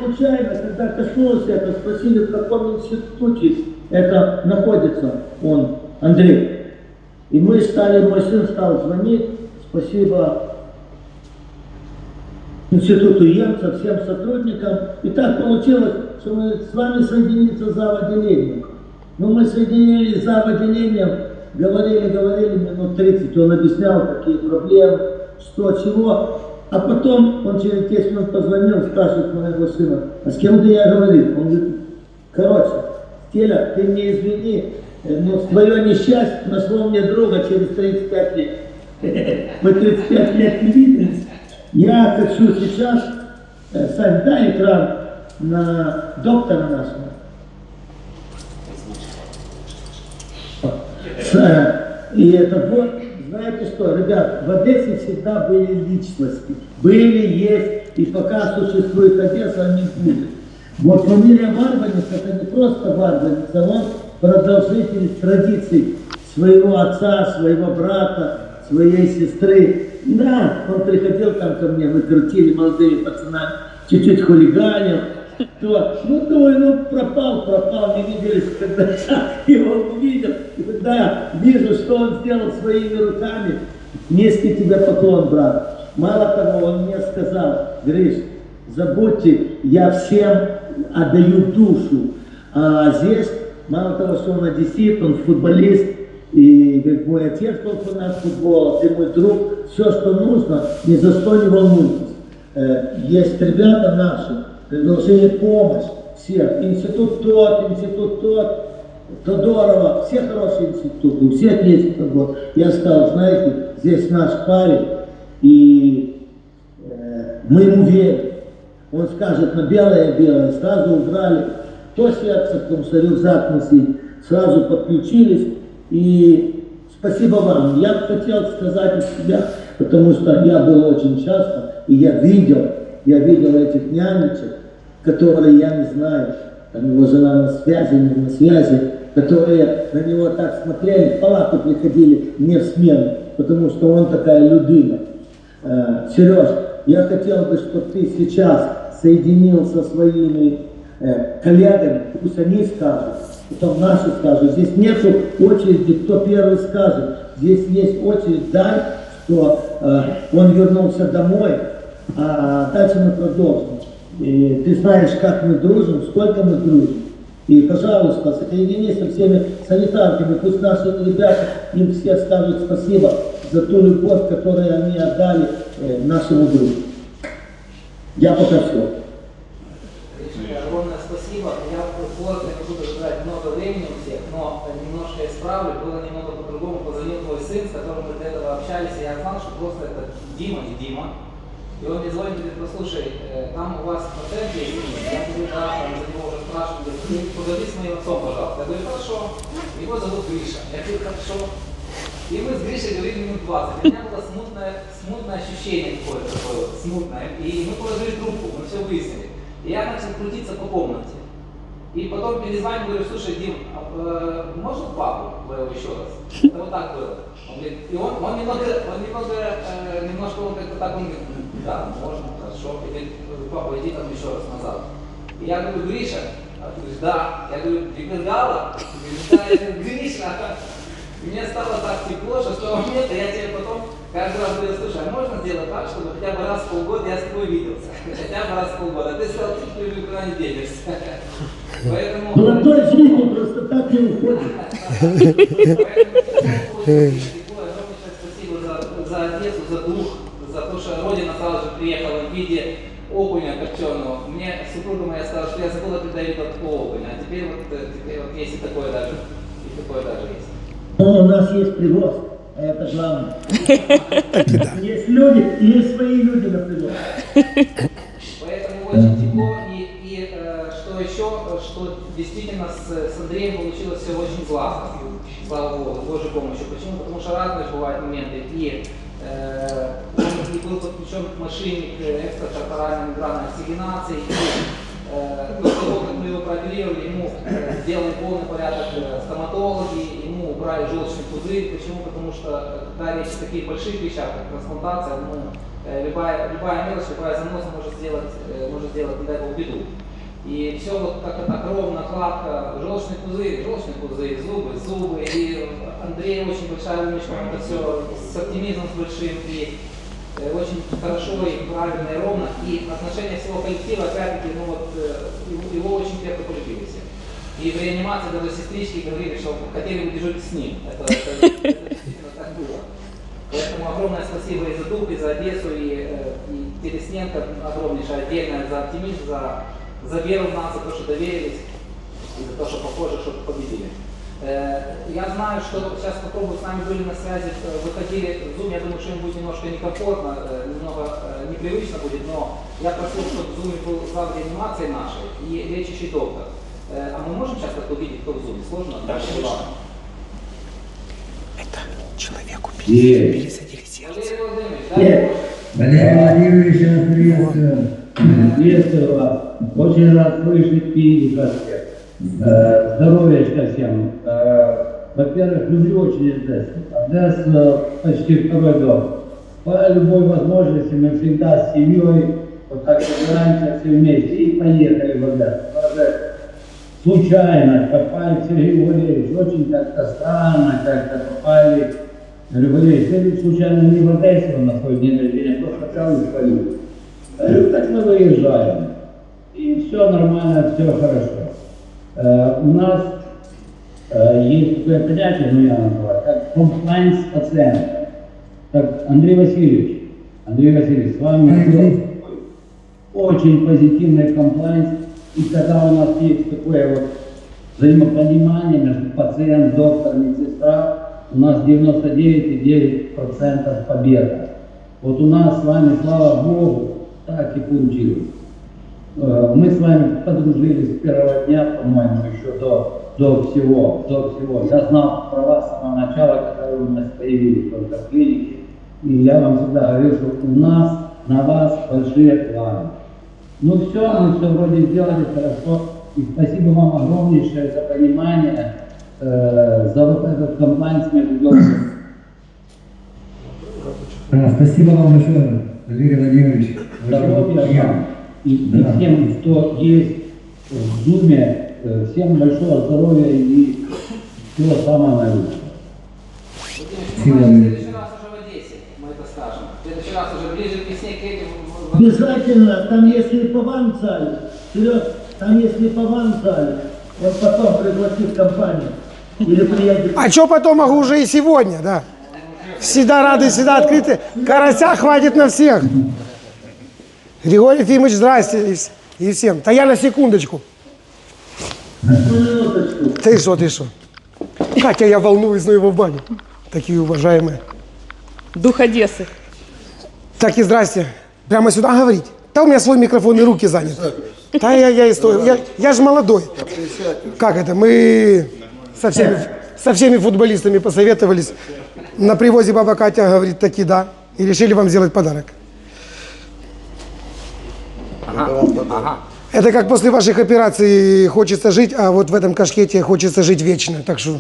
случайно, когда коснулся это, спросили, в каком институте это находится, он, Андрей. И мы стали, мой сын стал звонить, спасибо институту Емца, всем сотрудникам. И так получилось, что мы с вами соединиться за отделением. Но мы соединились за отделением, говорили минут 30, он объяснял, какие проблемы, что, чего. А потом он через 10 минут позвонил, спрашивает моего сына, а с кем ты я говорил? Он говорит, короче, Стеля, ты мне извини, но твое несчастье нашло мне друга через 35 лет. Мы 35 лет не виделись. Я хочу сейчас, Сань, дай экран на доктора нашего. И это вот, знаете что, ребят, в Одессе всегда были личности. Были, есть, и пока существует Одесса, они будут. Вот фамилия Варванец, это не просто Варванец, а он продолжитель традиций своего отца, своего брата, своей сестры. Да, он приходил там ко мне, мы крутили молодыми пацанами, чуть-чуть хулиганил. То, ну, пропал, не виделись, когда я его увидел. И когда вижу, что он сделал своими руками, низкий тебе поклон, брат. Мало того, он мне сказал, Гриш, забудьте, я всем отдаю душу. А здесь, мало того, что он одессит, он футболист, и говорит, мой отец был фанат футбола, ты мой друг, все, что нужно, ни за что не волнуйтесь. Есть ребята наши, предложили помощь, всех, институт тот, Тодорова, все хорошие институты, у всех есть этот год. Я сказал, знаете, здесь наш парень, и мы ему верим. Он скажет, на белое, сразу убрали то сердце, потому что рюкзак носить, сразу подключились. И спасибо вам. Я хотел сказать из себя, потому что я был очень часто, и я видел этих нянечек, которые я не знаю, там его жена на связи, не на связи, которые на него так смотрели, в палату приходили не в смену, потому что он такая людина. Сереж, я хотел бы, чтобы ты сейчас соединил со своими коллегами, пусть они скажут, потом наши скажут. Здесь нету очереди, кто первый скажет. Здесь есть очередь, дай, что он вернулся домой, а дальше мы продолжим. И ты знаешь, как мы дружим, сколько мы дружим. И, пожалуйста, соединись со всеми санитарками, пусть наши ребята, им все скажут спасибо за ту любовь, которую они отдали нашему другу. Я пока все. Огромное спасибо. Я коротко не буду ждать много времени у всех, но немножко исправлю. Было немного по-другому. Позвонил твой сын, с которым мы до этого общались, и я знал, что просто это Дима и Дима. И он мне звонит и говорит, послушай, там у вас пациент есть? Я говорю, да, там за него уже спрашивают. Говорит, поговори с моим отцом, пожалуйста. Я говорю, хорошо. Его зовут Гриша. Я говорю, хорошо. И мы с Гришей говорили минут 20. У меня было смутное ощущение какое-то такое, смутное. И мы положили трубку, мы все выяснили. И я начал крутиться по комнате. И потом перезвонил, говорю, слушай, Дим, можно папу твоего еще раз? Это вот так было. Он говорит, и он немножко он как-то так, он говорит, да, можно, хорошо. И говорит, папа, иди там еще раз назад. И я говорю, Гриша, а ты говоришь, да. Я говорю, ты бегала? Да, я говорю, Гриша. Мне стало так тепло, что с того момента я тебе потом каждый раз говорю, слушай, а можно сделать так, чтобы хотя бы раз в полгода я с тобой виделся? Хотя бы раз в полгода. Ты сказал, ты никуда не денешься. Поэтому... Молодой жизни просто так не уходит. Огромное спасибо за Одессу, за дух, за то, что Родина сразу же приехала в виде окуня копченого. Мне супруга моя сказала, что я забыла придавить от такого окуня, а теперь вот есть и такое даже, есть. Но у нас есть привоз, а это главное. Есть люди, и есть свои люди на привоз. Поэтому очень тепло, и что еще, что действительно с Андреем получилось все очень классно, слава Богу, с Божьей помощью. Почему? Потому что разные бывают моменты, и был подключен мошенник экстракорпоральной мембранной оксигенации, и до того, как мы его прооперировали, ему сделали полный порядок стоматологи, ему убрали желчный пузырь. Почему? Потому что когда речь о таких больших вещах, как трансплантация, любая мелочь, любая заноса может сделать, не дай бог, беду. И все вот как-то так ровно, гладко, желчный пузырь, зубы. И Андрей очень большая умничка, он это все с оптимизмом с большим, и очень хорошо и правильно и ровно. И отношения всего коллектива, опять-таки, ну вот, его очень крепко полюбили все. И в реанимации даже сестрички говорили, что хотели бы дежурить с ним. Это действительно так было. Поэтому огромное спасибо и за дух, и за Одессу, и Телесненко огромнейшее отдельное за оптимизм, за веру в нас, за то, что доверились, и за то, что похоже, что победили. Я знаю, что сейчас попробую, с нами были на связи, выходили в Zoom, я думаю, что им будет немножко некомфортно, немного непривычно будет, но я просил, чтобы в Zoom был зал реанимации нашей и лечащий доктор. А мы можем сейчас как-то увидеть, кто в Zoom? Сложно? Да, конечно. Это человеку пересадили сердце. Валерий Владимирович, я вас приветствую. Приветствую вас. Очень рад слышать физика всех. Здоровьячка всем. Во-первых, люблю очень Одессу. Одесса почти второй дом. По любой возможности мы всегда с семьей вот так собираемся все вместе и поехали в Одессу. Случайно попали к Сергею Валерьевичу. Очень как-то странно как-то попали. Говорю, Валерий, ты случайно не в Одессе на свой день рождения, просто чаю спалил. Говорю, так мы выезжаем. И все нормально, все хорошо. У нас есть такое понятие, ну я называю, как комплайнс пациента. Так, Андрей Васильевич, с вами очень позитивный комплайнс. И когда у нас есть такое вот взаимопонимание между пациент, доктор, медсестра, у нас 99,9% победа. Вот у нас с вами, слава Богу, так и получилось. Мы с вами подружились с первого дня, по-моему, еще до всего. Я знал про вас с самого начала, когда вы у нас появились только в клинике. И я вам всегда говорил, что у нас на вас большие планы. Ну все, мы все вроде сделали хорошо. И спасибо вам огромнейшее за понимание, за вот этот комплайнс между доктором. Спасибо вам большое, Валерий Владимирович. Здоровья вам. И всем, кто есть в Зуме, всем большого здоровья и всего самого наилучшего. В следующий раз уже в Одессе, мы это скажем. В следующий раз уже ближе к весне, к этим... Обязательно, там если по вам зале, Серег, там если по вам зале, он потом пригласит компанию или приедет. А что потом, могу уже и сегодня, да. Всегда рады, всегда открыты. Карася хватит на всех. Григорий Ефимович, здрасте и всем. Да я на секундочку. Ты что? Катя, я волнуюсь, но его в баню. Такие уважаемые. Дух Одессы. Так и здрасте. Прямо сюда говорить? Да у меня свой микрофон и руки заняты. Да я же молодой. Как это? Мы со всеми футболистами посоветовались. На привозе баба Катя говорит таки да. И решили вам сделать подарок. Ага. Это как после ваших операций хочется жить, а вот в этом кашкете хочется жить вечно. Так что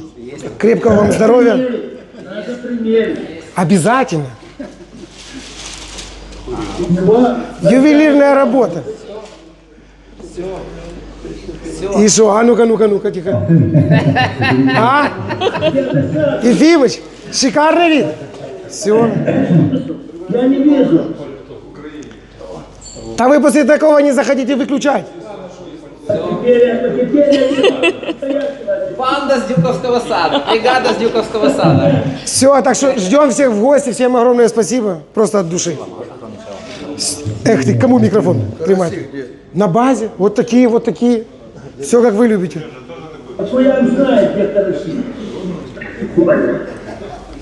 крепкого вам здоровья. Надо примерить. Обязательно. Ювелирная работа. И что? А ну-ка, тихо. А? Ефимыч, шикарный вид. Все. Я не вижу. Да вы после такого не захотите выключать. Банда с Дюковского сада, бригада с Дюковского сада. Все, так что ждем всех в гости. Всем огромное спасибо. Просто от души. Эх ты, кому микрофон прямать? На базе. Вот такие, вот такие. Все, как вы любите. Хуян знает, где хороши.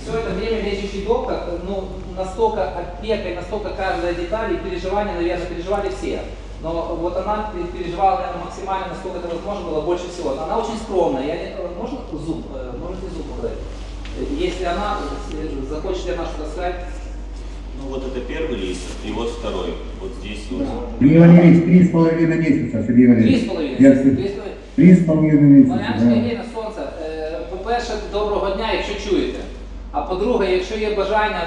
Все это время лечащий доктор, ну, настолько опека и настолько каждая деталь и переживания, наверное, переживали все. Но вот она переживала, наверное, максимально, насколько это возможно было, больше всего. Она очень скромная. Можно зуб? Можете зуб показать? Если она захочет ли она что-то сказать? Ну вот это первый лист, и вот второй. Вот здесь вот. Сергей Валерьевич, 3,5 месяца, Сергей Валерьевич. 3,5 месяца. Мар'яночка Євгенівна, сонце, по-перше, доброго дня, якщо чуєте. А по-друге, якщо є бажання,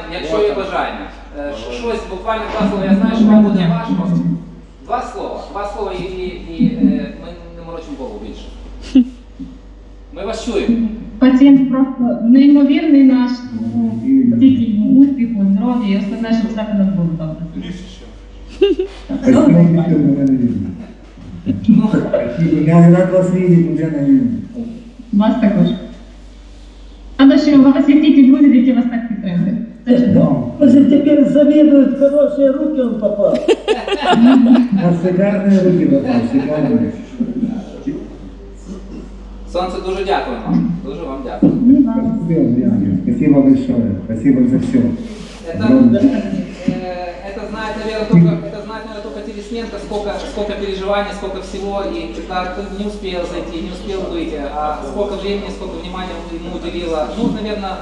щось, буквально 2 слова, я знаю, що вам буде важко. 2 слова і ми не морочимо голову більше. Ми вас чуємо. Пацієнт просто неймовірний наш, тільки успіху, здоров'я і основне, щоб все не було добре. Я рад вас видеть уже, наверное. Вас також. Рада, що у вас є тільки друзі, які вас так підтримують. Может, теперь завидуют, хорошие руки он попал. Шикарные руки попал, шикарные. Сонце, дуже дякую вам. Дуже вам дякую. Спасибо большое. Спасибо за все. Это знает, наверное, только Телесненко, сколько переживаний, сколько всего, и когда ты не успел зайти, не успел быть, а сколько времени, сколько внимания ему уделила. Ну, наверное,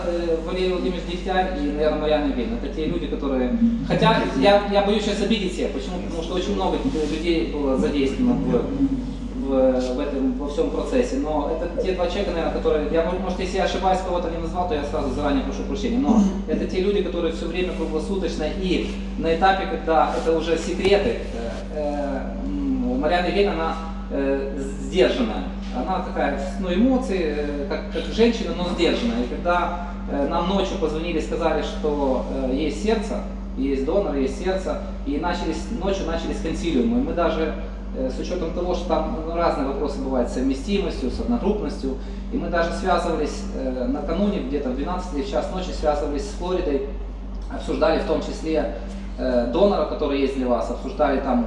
Валерий Владимирович Дегтярь и, наверное, Марьяна Евгеньевна. Это те люди, которые... Хотя я боюсь сейчас обидеть всех. Почему? Потому что очень много людей было задействовано во всем процессе. Но это те 2 человека, наверное, которые... Может, если я ошибаюсь, кого-то не назвал, то я сразу заранее прошу прощения. Но это те люди, которые все время круглосуточно и на этапе, когда это уже секреты, Марьяна Евгеньевна, она сдержанная. Она такая, ну, эмоции, как женщина, но сдержанная. И когда нам ночью позвонили и сказали, что есть сердце, есть донор, есть сердце, и ночью начались консилиумы. Мы даже с учетом того, что там разные вопросы бывают с совместимостью, с однотрупностью, и мы даже связывались накануне, где-то в 12 или в час ночи, связывались с Флоридой, обсуждали в том числе донора, который есть для вас, обсуждали там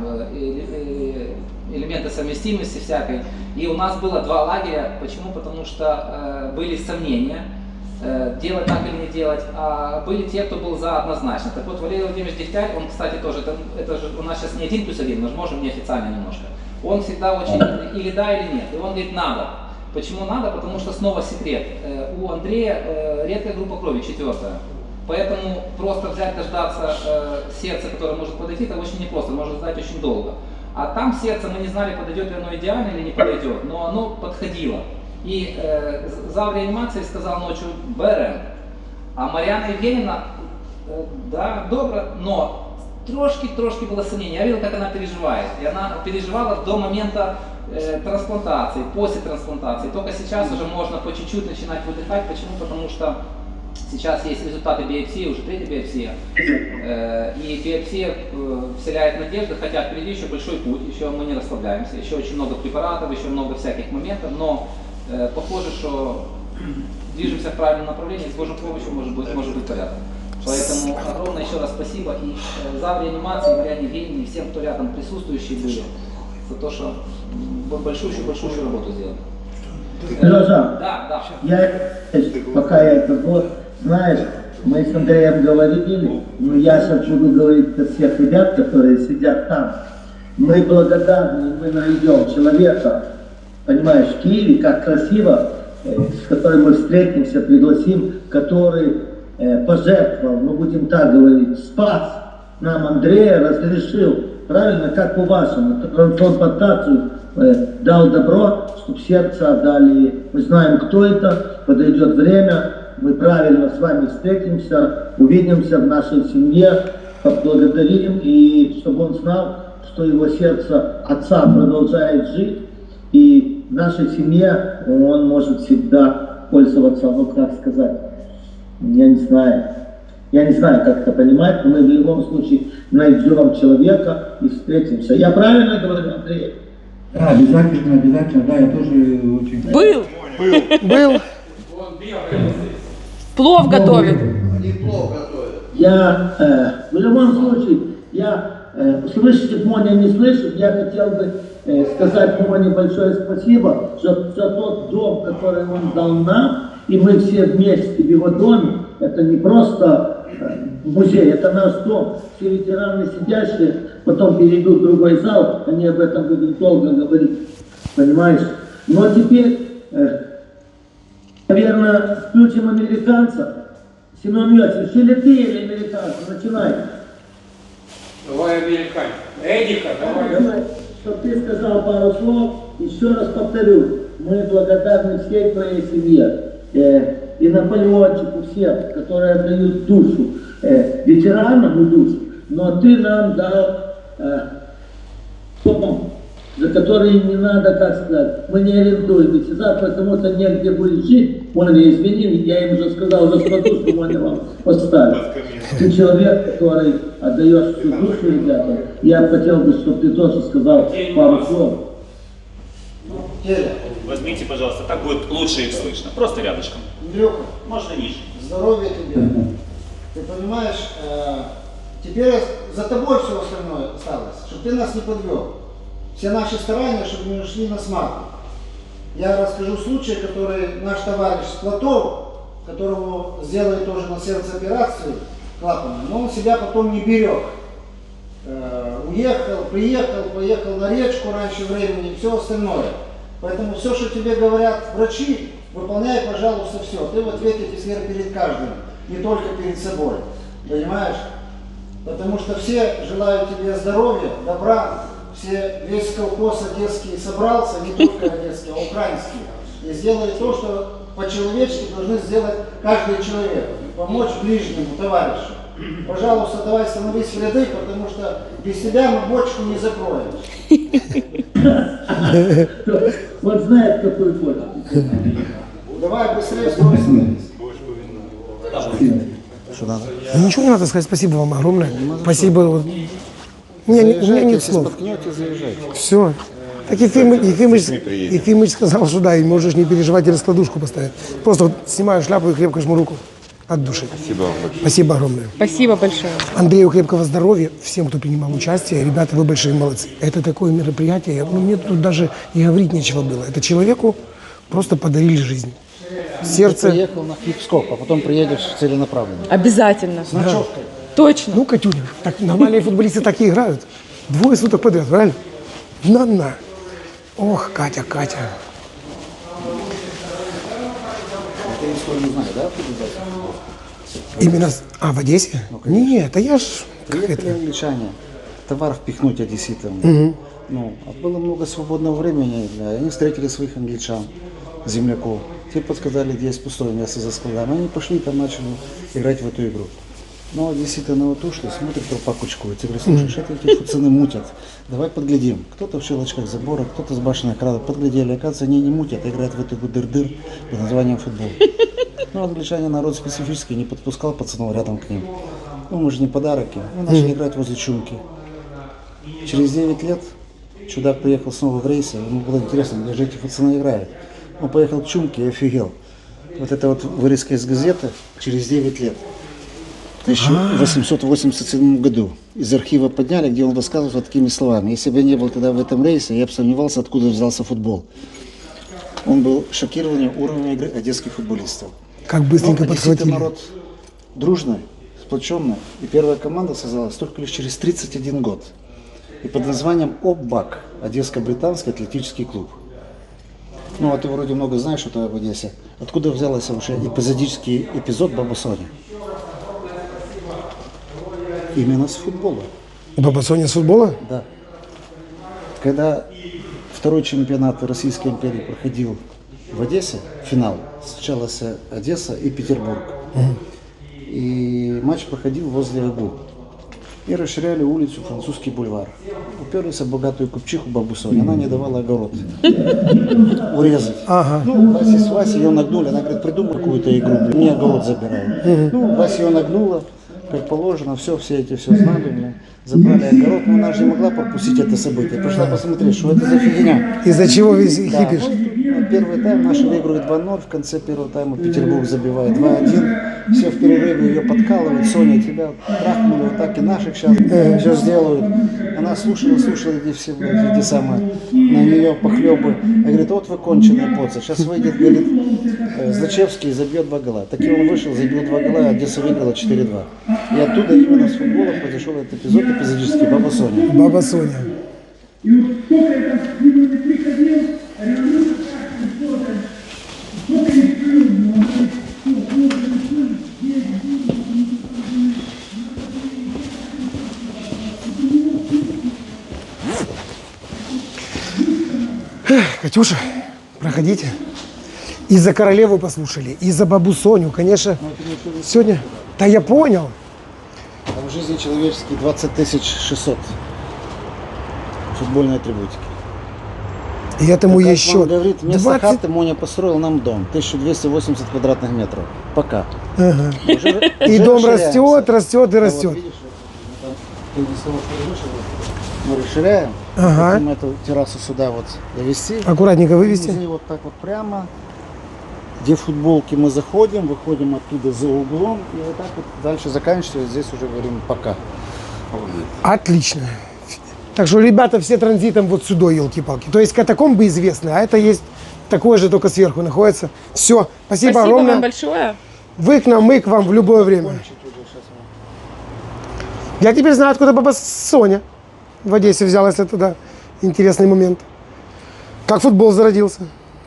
элементы совместимости всякой. И у нас было 2 лагеря. Почему? Потому что были сомнения, делать так или не делать, а были те, кто был за однозначно. Так вот, Валерий Владимирович Дегтярь, он, кстати, тоже, это же у нас сейчас не 1+1, мы же можем неофициально немножко. Он всегда очень или да, или нет. И он говорит, надо. Почему надо? Потому что снова секрет. У Андрея редкая группа крови, 4-я. Поэтому просто взять, дождаться сердца, которое может подойти, это очень непросто, можно ждать очень долго. А там сердце мы не знали, подойдет ли оно идеально или не подойдет, но оно подходило. И зал реанимации сказал ночью «берем». А Марьяна Евгеньевна, да, добро, но трошки было сомнение. Я видел, как она переживает. И она переживала до момента трансплантации, после трансплантации. Только сейчас уже можно по чуть-чуть начинать выдыхать. Почему? Потому что сейчас есть результаты биопсии, уже 3-я биопсия. И биопсия вселяет надежды, хотя впереди еще большой путь, еще мы не расслабляемся, еще очень много препаратов, еще много всяких моментов, но похоже, что движемся в правильном направлении, с Божьей помощью может быть порядок. Поэтому огромное еще раз спасибо и зал реанимации, Марьяне Евгеньевне, и всем, кто рядом присутствующие были, за то, что большую работу сделали. Сережа, Да. пока я это вот, знаешь, мы с Андреем говорили, но я сейчас буду говорить о всех ребят, которые сидят там. Мы благодарны, мы найдем человека, понимаешь, в Киеве, как красиво, с которым мы встретимся, пригласим, который пожертвовал, мы будем так говорить, спас нам Андрея, разрешил правильно, как по-вашему, трансплантацию дал добро, чтобы сердце отдали. Мы знаем, кто это, подойдет время, мы правильно с вами встретимся, увидимся в нашей семье, поблагодарим, и чтобы он знал, что его сердце отца продолжает жить, и в нашей семье он может всегда пользоваться, ну как сказать, я не знаю, как это понимать, но мы в любом случае найдем человека и встретимся. Я правильно говорю, Андрей? Да, обязательно, да, я тоже очень... Был. Плов готовит. Я, в любом случае, слышите, Моня не слышит, я хотел бы сказать Моне большое спасибо за тот дом, который он дал нам, и мы все вместе в его доме. Это не просто музей, это наш дом. Все ветераны сидящие, потом перейдут в другой зал, они об этом будут долго говорить, понимаешь? Но теперь, наверное, включим американца. Семен Йосифович, или ты, или американцы, начинай. Давай, американец. Эдика, давай. Чтобы ты сказал пару слов, еще раз повторю, мы благодарны всей твоей семье и Наполеончику, всем, которые отдают душу, ветеранам и душу, но ты нам дал дом, за который не надо, как сказать, мы не арендуем, если завтра кому-то негде будет жить, Моня, извини, я им уже сказал, за складушку Моня вам поставит. Ты человек, который отдаешь всю душу, ребята. Я хотел бы, чтобы ты тоже сказал пару слов. Возьмите, пожалуйста, так будет лучше их слышно. Просто рядышком. Андрюха, Можно ниже. здоровья тебе. Ты понимаешь, теперь за тобой все остальное осталось, чтобы ты нас не подвел. Все наши старания, чтобы не ушли на смарку. Я расскажу случай, который наш товарищ Платов, которому сделали тоже на сердце операцию клапана, но он себя потом не берег. Уехал, приехал, поехал на речку раньше времени и все остальное. Поэтому все, что тебе говорят врачи, выполняй, пожалуйста, все. Ты в ответе теперь перед каждым, не только перед собой. Понимаешь? Потому что все желают тебе здоровья, добра. Весь колхоз одесский собрался, не только одесский, а украинский. И сделали то, что по-человечески должны сделать каждый человек. Помочь ближнему, товарищу. Пожалуйста, давай становись в ряды, потому что без тебя мы бочку не закроем. Вот знает, какой бочку. Давай быстрее становись. Ну, ничего не надо сказать, спасибо вам огромное. Спасибо. У меня нет слов. Все. Так Ефимыч сказал, что да, и можешь не переживать и раскладушку поставить. Просто вот снимаю шляпу и крепко жму руку. От души. Спасибо вам большое. Спасибо огромное. Спасибо большое. Андрею крепкого здоровья, всем, кто принимал участие. Ребята, вы большие молодцы. Это такое мероприятие, мне тут даже и говорить нечего было. Это человеку просто подарили жизнь. Сердце. Ты приехал на хип-скоп, а потом приедешь целенаправленно. Обязательно. С ночевкой. Точно. Ну, Катюня, так нормальные футболисты так и играют. 2 суток подряд, правильно? На. Ох, Катя. Ты историю не знаешь, да? Именно... в Одессе? Нет, а я ж... Приехали англичане, товар впихнуть одесситам. Ну, а было много свободного времени, они встретили своих англичан, земляков. Те подсказали, где есть пустое место за складами. Они пошли там, начали играть в эту игру. Но одесситы на вот ушли, смотрят, толпа кучкуется. Я говорю, слушай, что эти пацаны мутят? Давай подглядим. Кто-то в щелочках забора, кто-то с башенной крада. Подглядели, оказывается, они не мутят, а играют в эту игру дыр-дыр под названием футбол. Ну, англичане народ специфический, не подпускал пацанов рядом к ним. Ну, мы же не подарки. Мы начали играть возле Чумки. Через 9 лет чудак приехал снова в рейсы. Ему было интересно, где же эти пацаны играют. Он поехал к Чумке и офигел. Вот это вот вырезка из газеты через 9 лет. В 1887 году из архива подняли, где он высказывался такими словами. Если бы я не был тогда в этом рейсе, я бы сомневался, откуда взялся футбол. Он был шокирован уровнем игры одесских футболистов. Как быстренько подхватили. Народ дружный, сплоченный. И первая команда создалась только лишь через 31 год. И под названием ОБАК, Одесско-британский атлетический клуб. Ну, а ты вроде много знаешь, что в Одессе. Откуда взялся вообще эпизодический эпизод Бабусони? Именно с футбола. Баба Соня с футбола? Да. Когда второй чемпионат Российской империи проходил в Одессе, финал, встречалась Одесса и Петербург. И матч проходил возле АГУ. И расширяли улицу Французский бульвар. Уперлись в богатую купчиху бабу Соню. Она не давала огород урезать. Ага. Ну, Вася с Васей ее нагнули. Она говорит, придумай какую-то игру, мне огород забирают. Ну, Вася ее нагнула, как положено, все эти все знали. Мне забрали огород, но она же не могла пропустить это событие. Пришла посмотреть, что это за фигня. Из-за чего весь Да, хипиш? вот, первый тайм наши выигрывают 2-0, в конце первого тайма Петербург забивает 2-1. Все в перерыве ее подкалывают, Соня, тебя трахнули, вот так и наших сейчас все сделают. Она слушала эти все, эти самые, на нее похлебы. Я говорит, вот вы конченые поцы, сейчас выйдет, говорит, Злачевский и забьет 2 гола. Так и он вышел, забил 2 гола, а Одесса выиграла 4-2. И оттуда именно с футбола произошел этот эпизод эпизодический, Баба Соня. Баба Соня. И вот сколько я там к нему не приходил, сколько не Катюша, проходите. И за королеву послушали, и за бабу Соню, конечно. Сегодня... Да я понял. А в жизни человеческой 20 600 футбольной атрибутики. И этому Как есть он счет. говорит, вместо 20... хаты Моня построил нам дом. 1280 квадратных метров. Пока. Ага. Уже И дом расширяемся. растет и А вот растет. видишь, вот, из того, что вышел, мы расширяем. Ага. Хотим эту террасу сюда вот довести. Аккуратненько вывести. И вот так вот прямо. Где футболки мы заходим, выходим оттуда за углом. И вот так вот дальше заканчивается. Здесь уже говорим пока. Отлично. Так что ребята все транзитом вот сюда, елки-палки. То есть катакомбы известны, а это есть такое же, только сверху находится. Все, спасибо огромное. вам большое. Вы к нам, мы к вам в любое время. Я теперь знаю, откуда баба Соня в Одессе взялась. Это да, интересный момент. Как футбол зародился.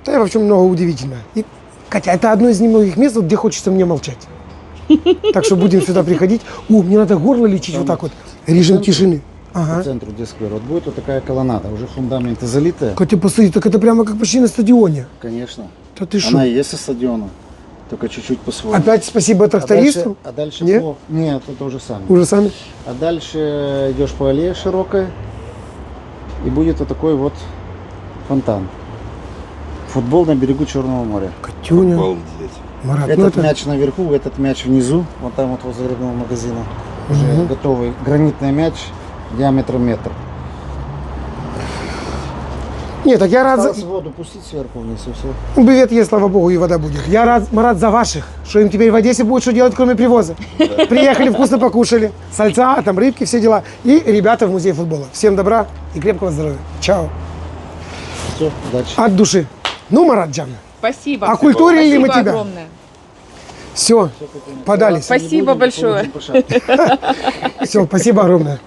Да и вообще много удивительно. И, Катя, это одно из немногих мест, где хочется мне молчать. Так что будем сюда приходить. Мне надо горло лечить вот так вот. Режим тишины. По центру, где сквер. Вот будет вот такая колоннада. Уже фундаменты залитые. Катя, посмотри, так это прямо как почти на стадионе. Конечно. Да ты шо? Она и есть со стадиона. Только чуть-чуть по-своему. Опять спасибо трактористу? А дальше Нет? Нет, это уже сами. Уже сами? А дальше идешь по аллее широкой. И будет вот такой вот фонтан. Футбол на берегу Черного моря. Катюня. Обалдеть. Марат, Этот мяч наверху, этот мяч внизу. Вот там вот возле рыбного магазина. Уже готовый гранитный мяч диаметром метр. Нет, так я рад за... Осталось воду пустить сверху вниз и все. Бывет есть, слава богу, и вода будет. Я рад, Марат, за ваших, что им теперь в Одессе будет что делать, кроме привоза. Приехали, вкусно покушали. Сальца, там рыбки, все дела. И ребята в музей футбола. Всем добра и крепкого здоровья. Чао. Все, удачи. От души. Ну, Маратджан, Спасибо. окультурили мы Спасибо тебя. огромное. Все, подались. Спасибо большое. Все, спасибо огромное.